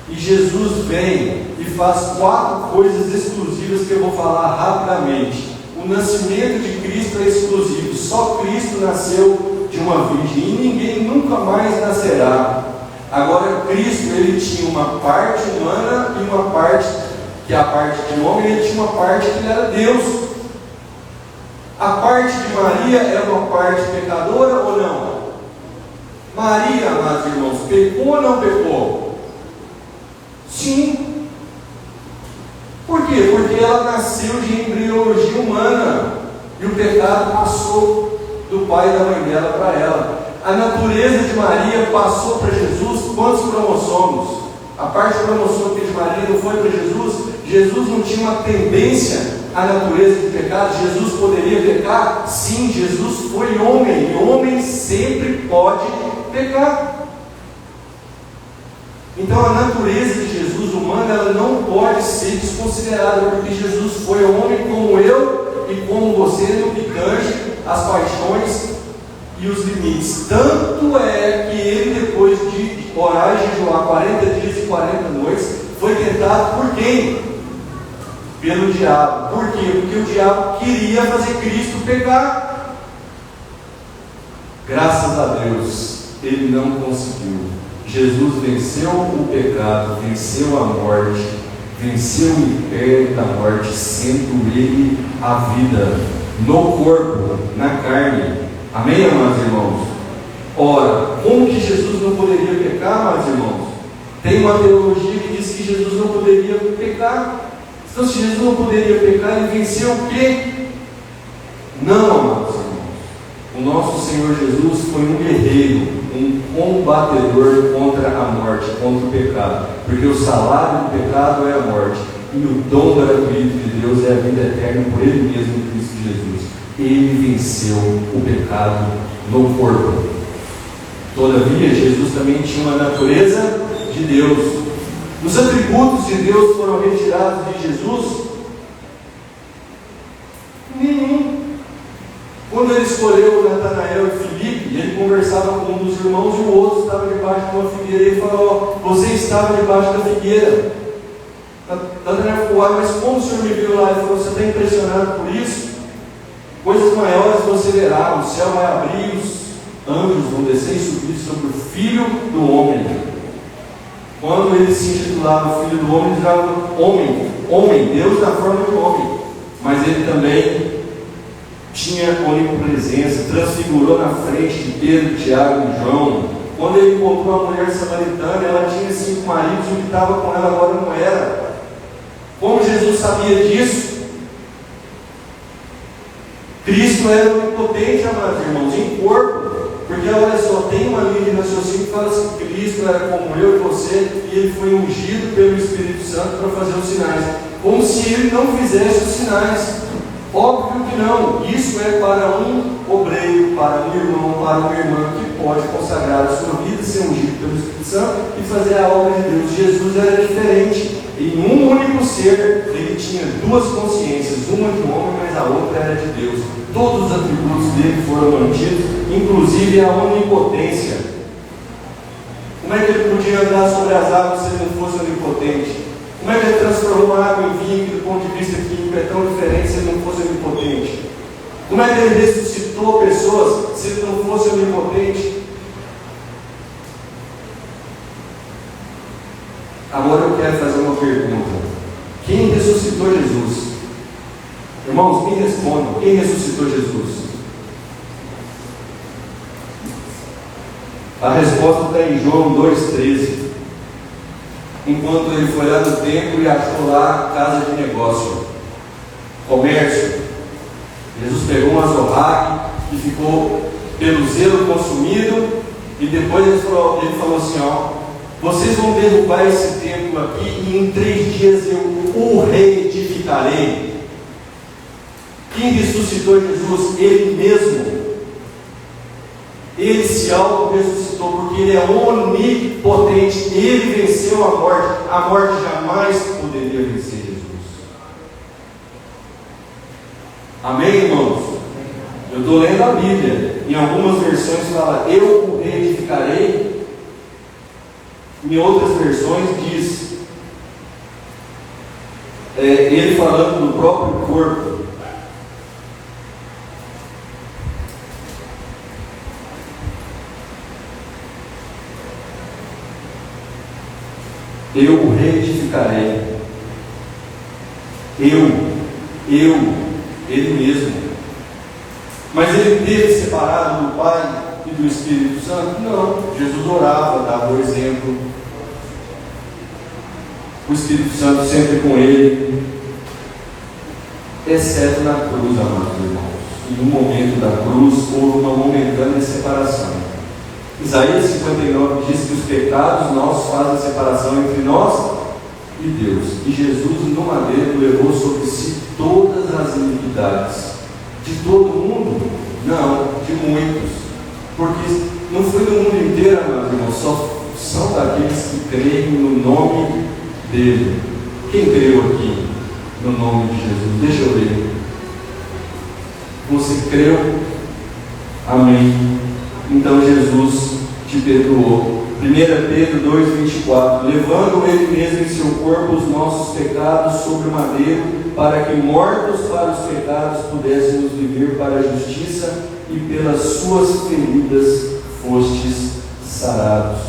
E Jesus vem e faz 4 coisas exclusivas que eu vou falar rapidamente. O nascimento de Cristo é exclusivo, só Cristo nasceu de uma virgem e ninguém nunca mais nascerá. Agora Cristo, ele tinha uma parte humana e uma parte, que é a parte de homem, ele tinha uma parte que ele era Deus. A parte de Maria é uma parte pecadora ou não? Maria, amados irmãos, pecou ou não pecou? Sim. Por quê? Porque ela nasceu de embriologia humana e o pecado passou do pai e da mãe dela para ela. A natureza de Maria passou para Jesus quantos cromossomos? A parte cromossômica de Maria não foi para Jesus? Jesus não tinha uma tendência à natureza de pecado? Jesus poderia pecar? Sim, Jesus foi homem, e homem sempre pode pecar. Então a natureza de Jesus humana, ela não pode ser desconsiderada, porque Jesus foi homem como eu e como você, no que tange as paixões e os limites. Tanto é que ele, depois de orar e jejuar 40 dias e 40 noites, foi tentado por quem? Pelo diabo. Por quê? Porque o diabo queria fazer Cristo pecar. Graças a Deus, ele não conseguiu. Jesus venceu o pecado, venceu a morte, venceu o império da morte, sendo Ele a vida no corpo, na carne. Amém, amados irmãos? Ora, como que Jesus não poderia pecar, amados irmãos? Tem uma teologia que diz que Jesus não poderia pecar. Então, se Jesus não poderia pecar, Ele venceu o quê? Não, amados irmãos. O nosso Senhor Jesus foi um guerreiro, um combatedor contra a morte, contra o pecado. Porque o salário do pecado é a morte, e o dom gratuito de Deus é a vida eterna por Ele mesmo, em Cristo Jesus. Ele venceu o pecado no corpo. Todavia, Jesus também tinha uma natureza de Deus. Os atributos de Deus foram retirados de Jesus? Nenhum. Quando ele escolheu Natanael e Filipe, ele conversava com um dos irmãos e o outro estava debaixo de uma figueira. Ele falou: você estava debaixo da figueira. Natanael falou: mas como o Senhor me viu lá? Ele falou: você está impressionado por isso? Coisas maiores você verá. O céu vai abrir, os anjos vão descer e subir sobre o Filho do Homem. Quando ele se intitulava Filho do Homem, ele dizia homem, Deus na forma de homem. Mas ele também tinha onipresença, transfigurou na frente de Pedro, Tiago e João. Quando ele encontrou a mulher samaritana, ela tinha 5 maridos, o que estava com ela agora não era. Como Jesus sabia disso? Cristo era onipotente, amados irmãos, em corpo. Porque olha só, tem uma linha de raciocínio que fala assim: Cristo era como eu e você, e ele foi ungido pelo Espírito Santo para fazer os sinais. Como se ele não fizesse os sinais. Óbvio que não. Isso é para um obreiro, para um irmão, para uma irmã que pode consagrar a sua vida, ser ungido pelo Espírito Santo e fazer a obra de Deus. Jesus era diferente. Em um único ser, ele tinha 2 consciências, uma de homem, mas a outra era de Deus. Todos os atributos dele foram mantidos, inclusive a onipotência. Como é que ele podia andar sobre as águas se ele não fosse onipotente? Como é que ele transformou a água em vinho, que do ponto de vista químico é tão diferente se ele não fosse onipotente? Como é que ele ressuscitou pessoas se ele não fosse onipotente? Agora eu quero fazer uma pergunta: quem ressuscitou Jesus? Irmãos, me respondam: quem ressuscitou Jesus? A resposta está em João 2,13. Enquanto ele foi lá no templo e achou lá casa de negócio, comércio, Jesus pegou um azorrague e ficou pelo zelo consumido, e depois ele falou assim: vocês vão derrubar esse templo aqui e em 3 dias eu o reedificarei. Quem ressuscitou Jesus? Ele mesmo. Ele se auto-ressuscitou porque ele é onipotente. Ele venceu a morte. A morte jamais poderia vencer Jesus. Amém, irmãos? Eu estou lendo a Bíblia. Em algumas versões fala: eu o reedificarei. Em outras versões diz ele falando do próprio corpo. Eu o reedificarei. Ele mesmo. Mas ele teve separado do Pai e do Espírito Santo? Não. Jesus orava, dava o exemplo. O Espírito Santo sempre com ele, exceto na cruz, amados irmãos. Em um momento da cruz houve uma momentânea separação. Isaías 59 diz que os pecados nossos fazem a separação entre nós e Deus. E Jesus no madeiro levou sobre si todas as iniquidades. De todo mundo? Não, de muitos. Porque não foi do mundo inteiro, amados irmãos, só são daqueles que creem no nome dele. Quem creu aqui no nome de Jesus? Deixa eu ver. Você creu? Amém. Então Jesus te perdoou. 1 Pedro 2,24: levando ele mesmo em seu corpo os nossos pecados sobre o madeiro, para que mortos para os pecados pudéssemos viver para a justiça, e pelas suas feridas fostes sarados.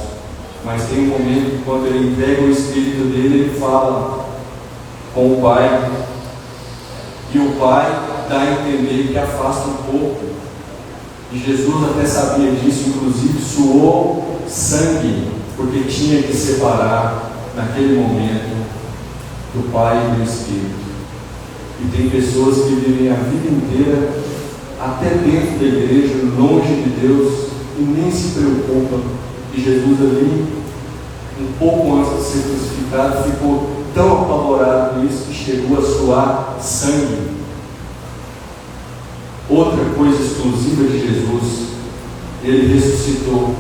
Mas tem um momento que quando ele entrega o Espírito dele, ele fala: com o Pai, e o Pai dá a entender que afasta um pouco. E Jesus até sabia disso, inclusive suou sangue, porque tinha que separar naquele momento do Pai e do Espírito. E tem pessoas que vivem a vida inteira, até dentro da igreja, longe de Deus, e nem se preocupam. E Jesus ali, um pouco antes de ser crucificado, ficou tão apavorado com isso que chegou a suar sangue. Outra coisa exclusiva de Jesus, ele ressuscitou.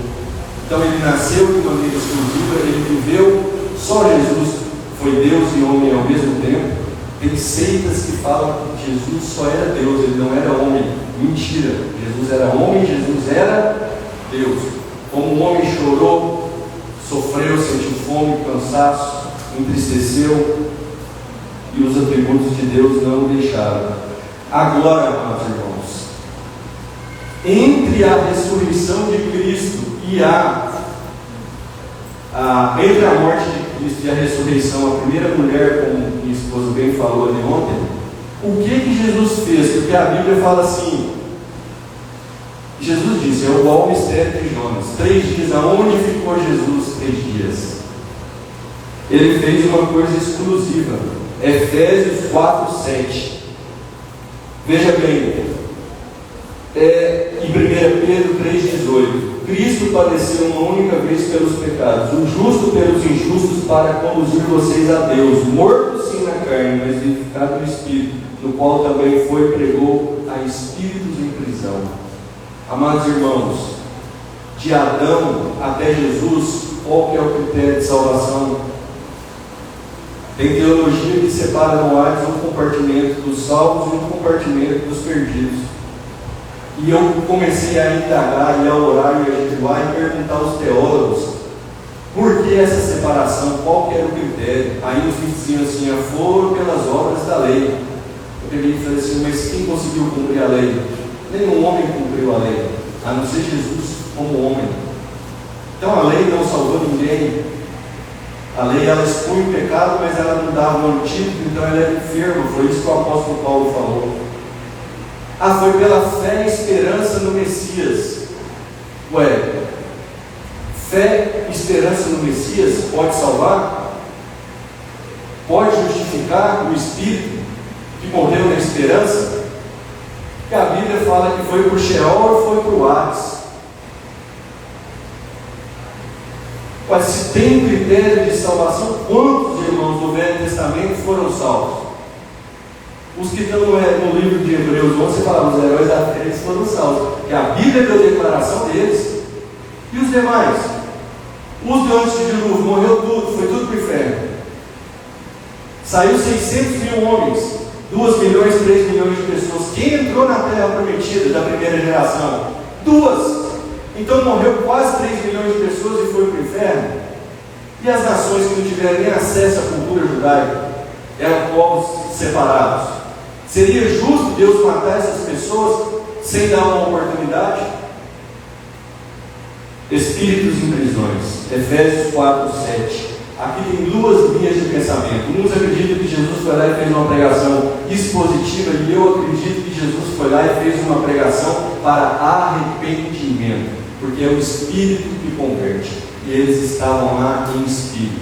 Então ele nasceu de maneira exclusiva, ele viveu, só Jesus foi Deus e homem ao mesmo tempo. Tem seitas que falam que Jesus só era Deus, ele não era homem. Mentira, Jesus era homem, Jesus era Deus. Como um homem chorou, sofreu, sentiu fome, cansaço, entristeceu, e os atributos de Deus não o deixaram. Agora, amados irmãos, entre a ressurreição de Cristo e entre a morte de Cristo e a ressurreição, a primeira mulher, como minha esposa bem falou ali ontem, o que Jesus fez? Porque a Bíblia fala assim, Jesus disse, é igual ao mistério de Jonas, 3 dias, aonde ficou Jesus 3 dias? Ele fez uma coisa exclusiva, Efésios 4:7. Veja bem, em 1 Pedro 3,18, Cristo padeceu uma única vez pelos pecados, o justo pelos injustos, para conduzir vocês a Deus, morto sim na carne, mas vivificado no Espírito, no qual também foi pregou a espíritos em prisão. Amados irmãos, de Adão até Jesus, qual que é o critério de salvação? Tem teologia que separa no Hades um compartimento dos salvos e um compartimento dos perdidos. E eu comecei a indagar, e a orar, e a jejuar, e perguntar aos teólogos por que essa separação, qual que era o critério. Aí os diziam assim, foram pelas obras da lei. Eu peguei e falei assim, mas quem conseguiu cumprir a lei? Nenhum homem cumpriu a lei, a não ser Jesus como homem. Então a lei não salvou ninguém. A lei, ela expõe o pecado, mas ela não dava um antídoto, então ela era enferma. Foi isso que o apóstolo Paulo falou. Foi pela fé e esperança no Messias. Fé e esperança no Messias pode salvar? Pode justificar o Espírito que morreu na esperança? Porque a Bíblia fala que foi para o Sheol ou foi para o Hades. Mas se tem critério de salvação, quantos irmãos do Velho Testamento foram salvos? Os que estão no livro de Hebreus 11, você fala, os heróis da fé, eles foram salvos, porque a Bíblia deu declaração deles. E os demais? Os de antes de dilúvio, morreu tudo, foi tudo para o inferno. Saiu 600 mil homens, 2 milhões, 3 milhões de pessoas. Quem entrou na terra prometida da primeira geração? 2. Então morreu quase 3 milhões de pessoas e foi para o inferno. E as nações que não tiveram nem acesso à cultura judaica eram povos separados. Seria justo Deus matar essas pessoas sem dar uma oportunidade? Espíritos em prisões, Efésios 4:7. Aqui tem 2 linhas de pensamento. Uns acreditam que Jesus foi lá e fez uma pregação expositiva, e eu acredito que Jesus foi lá e fez uma pregação para arrependimento, porque é o Espírito que converte, e eles estavam lá em Espírito.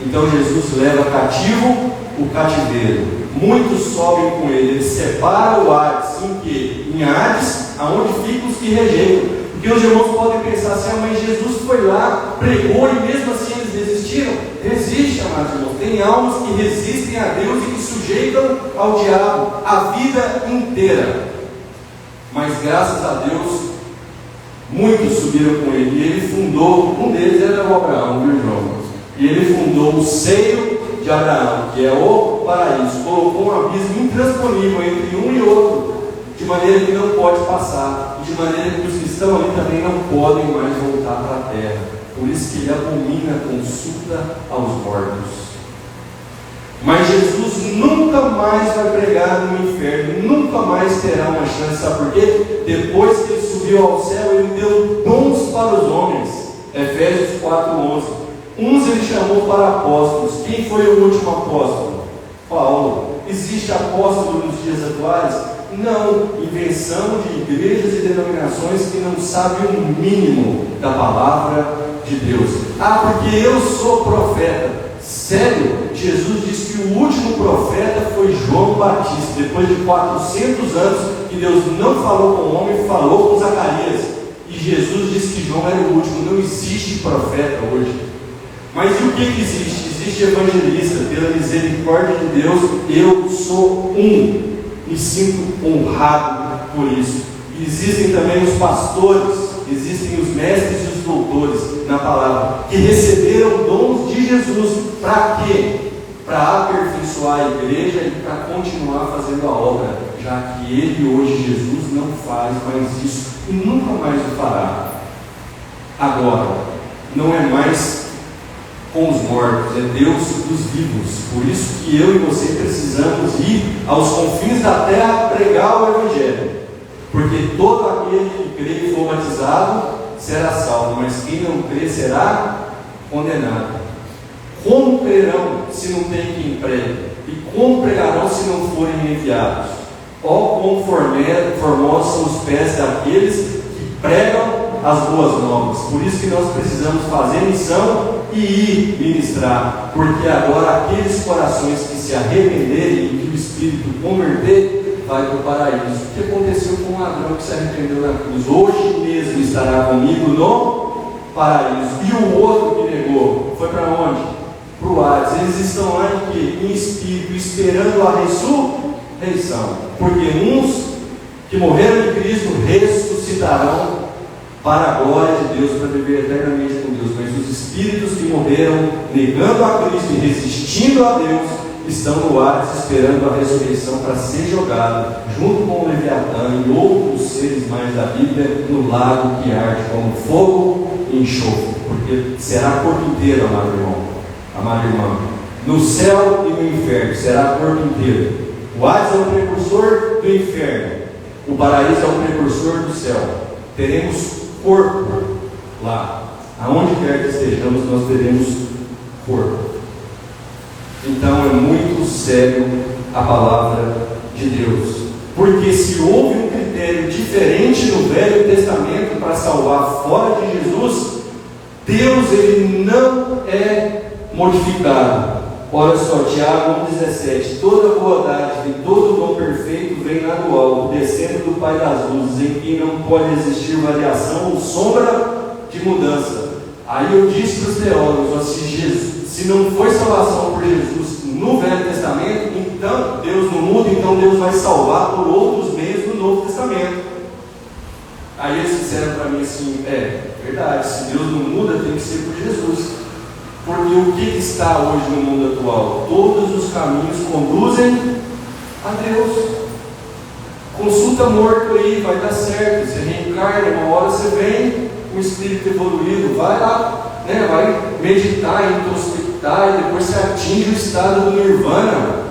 Então Jesus leva cativo o cativeiro, muitos sobem com ele, ele separa o Hades. Em que? Em Hades, aonde ficam os que rejeitam. Porque os irmãos podem pensar assim, mas Jesus foi lá, pregou e mesmo assim eles desistiram. Resiste, amados irmãos. Tem almas que resistem a Deus e que sujeitam ao diabo a vida inteira. Mas graças a Deus, muitos subiram com ele, e ele fundou, um deles era o Abraão, viu, João? E ele fundou o seio de Abraão, que é o paraíso, colocou um abismo intransponível entre um e outro, de maneira que não pode passar, e de maneira que os que estão ali também não podem mais voltar para a terra. Por isso que ele abomina a consulta aos mortos. Mas Jesus nunca mais vai pregar no inferno, nunca mais terá uma chance. Sabe por quê? Depois que ele subiu ao céu, ele deu dons para os homens. Efésios 4:11. Uns ele chamou para apóstolos. Quem foi o último apóstolo? Paulo. Existe apóstolo nos dias atuais? Não. Invenção de igrejas e denominações que não sabem o mínimo da palavra de Deus. Ah, porque eu sou profeta. Sério? Jesus disse que o último profeta foi João Batista. Depois de 400 anos que Deus não falou com o homem, falou com Zacarias. E Jesus disse que João era o último. Não existe profeta hoje. Mas e o que existe? Existe evangelista. Pela misericórdia de Deus, eu sou um. Me sinto honrado por isso. E existem também os pastores, existem os mestres e os doutores na palavra, que receberam dons de Jesus. Para quê? Para aperfeiçoar a igreja e para continuar fazendo a obra, já que ele hoje, Jesus, não faz mais isso e nunca mais o fará. Agora, não é mais com os mortos, é Deus dos vivos. Por isso que eu e você precisamos ir aos confins da terra pregar o Evangelho, porque todo aquele que crê e for batizado será salvo, mas quem não crê será condenado. Como crerão se não tem quem pregue? E como pregarão se não forem enviados? Ó, quão formosos são os pés daqueles que pregam as boas novas. Por isso que nós precisamos fazer missão e ir ministrar, porque agora aqueles corações que se arrependerem e que o Espírito converter, vai para o paraíso. O que aconteceu com o ladrão que se arrependeu na cruz? Hoje mesmo estará comigo no paraíso. E o outro que negou, foi para onde? Para o Hades. Eles estão lá em quê? Em espírito, esperando a ressurreição, porque uns que morreram em Cristo ressuscitarão para a glória de Deus, para viver eternamente com Deus. Mas os espíritos que morreram negando a Cristo e resistindo a Deus estão no Hades esperando a ressurreição para ser jogado junto com o Leviatã e outros seres mais da Bíblia no lago que arde como fogo e enxofre, porque será corpo inteiro, amado irmão, amada irmã, no céu e no inferno será corpo inteiro. O Hades é o precursor do inferno, o paraíso é o precursor do céu. Teremos corpo lá, aonde quer que estejamos, nós teremos corpo. Então é muito sério a palavra de Deus, porque se houve um critério diferente no Velho Testamento para salvar fora de Jesus, Deus ele não é modificado. Olha só, Tiago 1,17: toda boa dádiva e todo dom perfeito vem lá do alto, descendo do Pai das luzes, em quem não pode existir variação ou sombra de mudança. Aí eu disse para os teólogos, se não foi salvação por Jesus no Velho Testamento, então Deus não muda, então Deus vai salvar por outros meios no Novo Testamento. Aí eles disseram para mim assim, verdade, se Deus não muda, tem que ser por Jesus. Porque o que está hoje no mundo atual? Todos os caminhos conduzem a Deus. Consulta morto aí, vai dar certo. Você reencarna, uma hora você vem, um espírito evoluído, vai lá, vai meditar, introspectar, e depois você atinge o estado do nirvana.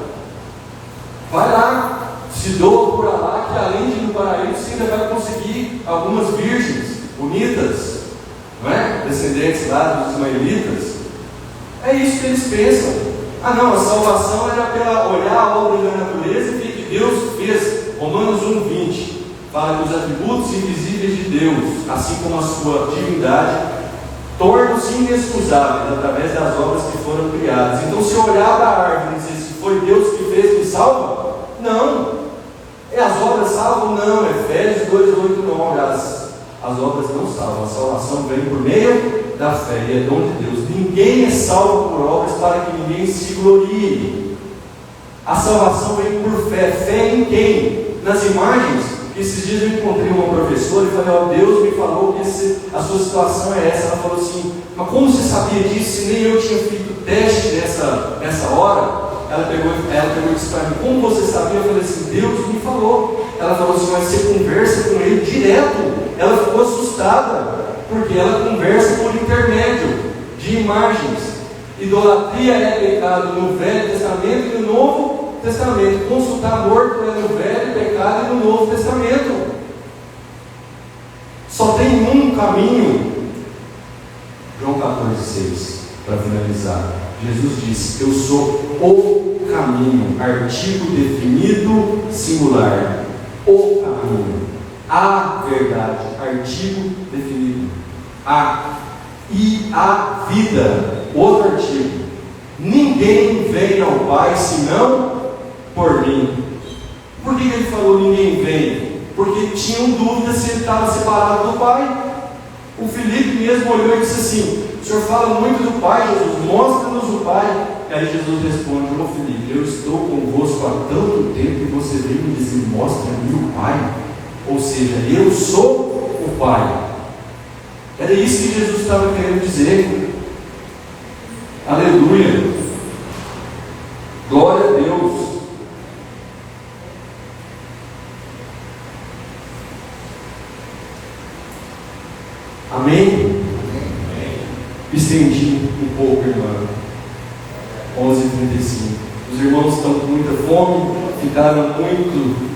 Vai lá, se doa por lá, que além de ir no paraíso, você ainda vai conseguir algumas virgens bonitas, não é? Descendentes lá dos ismaelitas. É isso que eles pensam. Ah não, a salvação era pela olhar a obra da natureza e ver que Deus fez. Romanos 1,20 fala que os atributos invisíveis de Deus, assim como a sua divindade, tornam-se inexcusáveis através das obras que foram criadas. Então, se olhar para a árvore e dizer se foi Deus que fez, me salva? Não. As obras salvam? Não. Efésios 2,8 não. As obras não salvam. A salvação vem por meio da fé e é dom de Deus. Ninguém é salvo por obras para que ninguém se glorie. A salvação vem por fé. Fé em quem? Nas imagens. Esses dias eu encontrei uma professora e falei, Deus me falou que a sua situação é essa. Ela falou assim, mas como você sabia disso se nem eu tinha feito teste nessa hora? Ela pegou e disse para mim, como você sabia? Eu falei assim, Deus me falou. Ela falou assim, mas você conversa com ele direto. Ela ficou assustada, porque ela conversa por intermédio de imagens. Idolatria é pecado no Velho Testamento e no Novo Testamento. Consultar morto é no Velho pecado e no Novo Testamento. Só tem um caminho. João 14,6, para finalizar. Jesus disse: eu sou o caminho, artigo definido, singular. O caminho, a verdade, artigo definido. E a vida, outro artigo. Ninguém vem ao Pai senão por mim. Por que ele falou ninguém vem? Porque tinham dúvidas se ele estava separado do Pai. O Filipe mesmo olhou e disse assim: o Senhor fala muito do Pai, Jesus, mostra-nos o Pai. E aí Jesus responde: ô Filipe, eu estou convosco há tanto tempo e você vem me dizer: mostra-me o Pai. Ou seja, eu sou o Pai. Era isso que Jesus estava querendo dizer. Aleluia. Glória a Deus. Amém? Estendi um pouco, irmão. 11h35. Os irmãos estão com muita fome, ficaram muito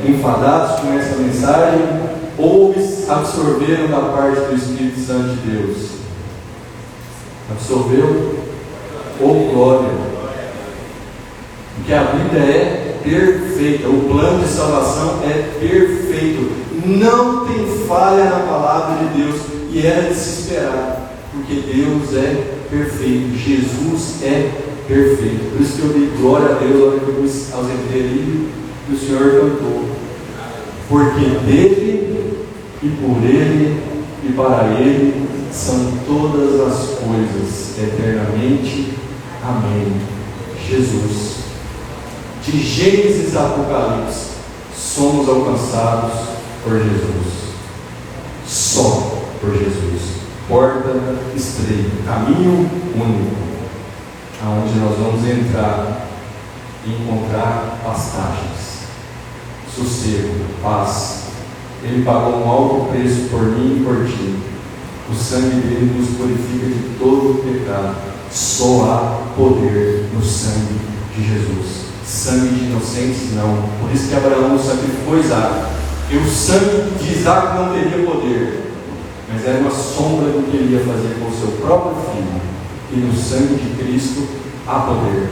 enfadados com essa mensagem, ou absorveram da parte do Espírito Santo de Deus? Absorveu? Oh glória! Porque a Bíblia é perfeita, o plano de salvação é perfeito, não tem falha na palavra de Deus, e era de se esperar, porque Deus é perfeito, Jesus é perfeito. Por isso que eu dei glória a Deus na hora que eu me ausentei ali, que o Senhor cantou, porque dele e por ele e para ele são todas as coisas eternamente. Amém. Jesus. De Gênesis a Apocalipse, somos alcançados por Jesus. Só por Jesus. Porta estreita, caminho único, aonde nós vamos entrar e encontrar pastagens, sossego, paz. Ele pagou um alto preço por mim e por ti. O sangue dele nos purifica de todo o pecado. Só há poder no sangue de Jesus. Sangue de inocentes não. Por isso que Abraão sacrificou Isaac. E o sangue de Isaac não teria poder, mas era uma sombra do que ele ia fazer com o seu próprio filho. E no sangue de Cristo há poder.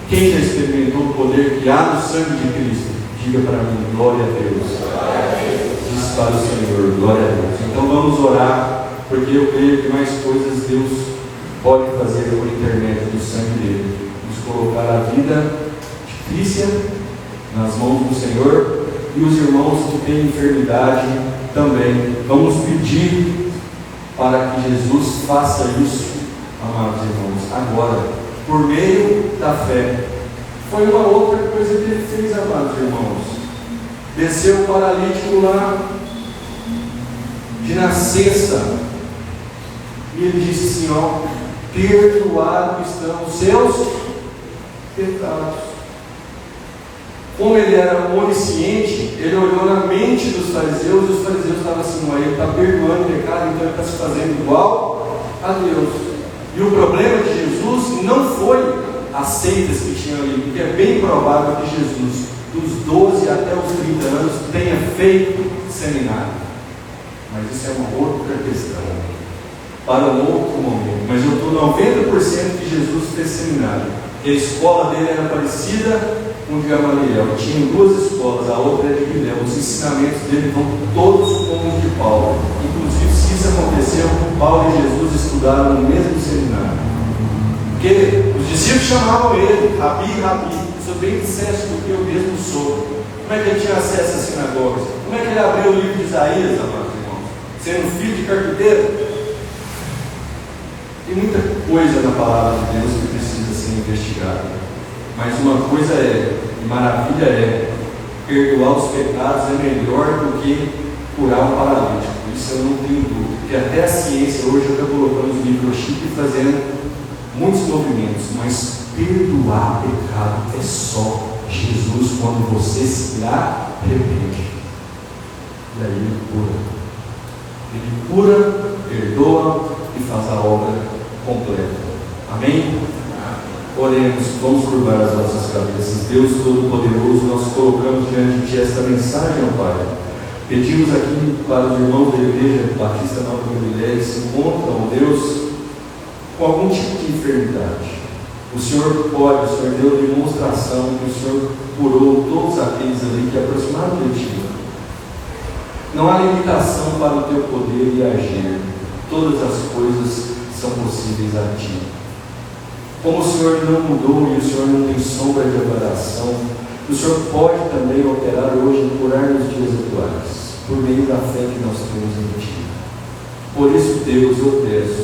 Quem já experimentou o poder que há no sangue de Cristo? Diga para mim: glória a Deus. Diz para o Senhor: glória a Deus. Então vamos orar, porque eu creio que mais coisas Deus pode fazer por intermédio do sangue dele. Nos colocar a vida difícil nas mãos do Senhor, e os irmãos que têm enfermidade também. Vamos pedir para que Jesus faça isso, amados irmãos, agora, por meio da fé. Foi uma outra coisa que ele fez, amados irmãos. Desceu o paralítico lá de nascença, e ele disse assim: ó, perdoado estão os seus pecados. Como ele era onisciente, ele olhou na mente dos fariseus, e os fariseus estavam assim: ó, ele está perdoando o pecado, então ele está se fazendo igual a Deus. E o problema de Jesus não foi as seitas que tinham ali, porque é bem provável que Jesus, dos 12 até os 30 anos, tenha feito seminário. Mas isso é uma outra questão, para um outro momento. Mas eu estou 90% que Jesus fez seminário. E a escola dele era parecida com o de Gamaliel. Tinha duas escolas, a outra é de Guilherme. Os ensinamentos dele vão todos como os de Paulo. Inclusive, se isso aconteceu, Paulo e Jesus estudaram no mesmo seminário. Porque os discípulos chamavam ele Rabi, Rabi. Sou bem dissesto do que eu mesmo sou. Como é que ele tinha acesso às sinagogas? Como é que ele abriu o livro de Isaías, amados irmãos? Sendo filho de carpinteiro? Tem muita coisa na palavra de Deus que precisa ser investigada. Mas uma coisa é, e maravilha é, perdoar os pecados é melhor do que curar um paralítico. Isso eu não tenho dúvida. Porque até a ciência hoje está colocando os microchips e fazendo muitos movimentos. Mas perdoar pecado é só Jesus quando você se arrepende. E aí ele cura. Ele cura, perdoa e faz a obra completa. Amém? Oremos, vamos curvar as nossas cabeças. Deus Todo-Poderoso, nós colocamos diante de ti esta mensagem, ó Pai. Pedimos aqui para os irmãos da Igreja Batista Nova Galileia que se encontram, ó Deus, com algum tipo de enfermidade. O Senhor pode, o Senhor deu demonstração que o Senhor curou todos aqueles ali que aproximaram de Ti. Não há limitação para o Teu poder e agir. Todas as coisas são possíveis a Ti. Como o Senhor não mudou e o Senhor não tem sombra de variação, o Senhor pode também operar hoje e curar nos dias atuais, por meio da fé que nós temos em Ti. Por isso, Deus, eu peço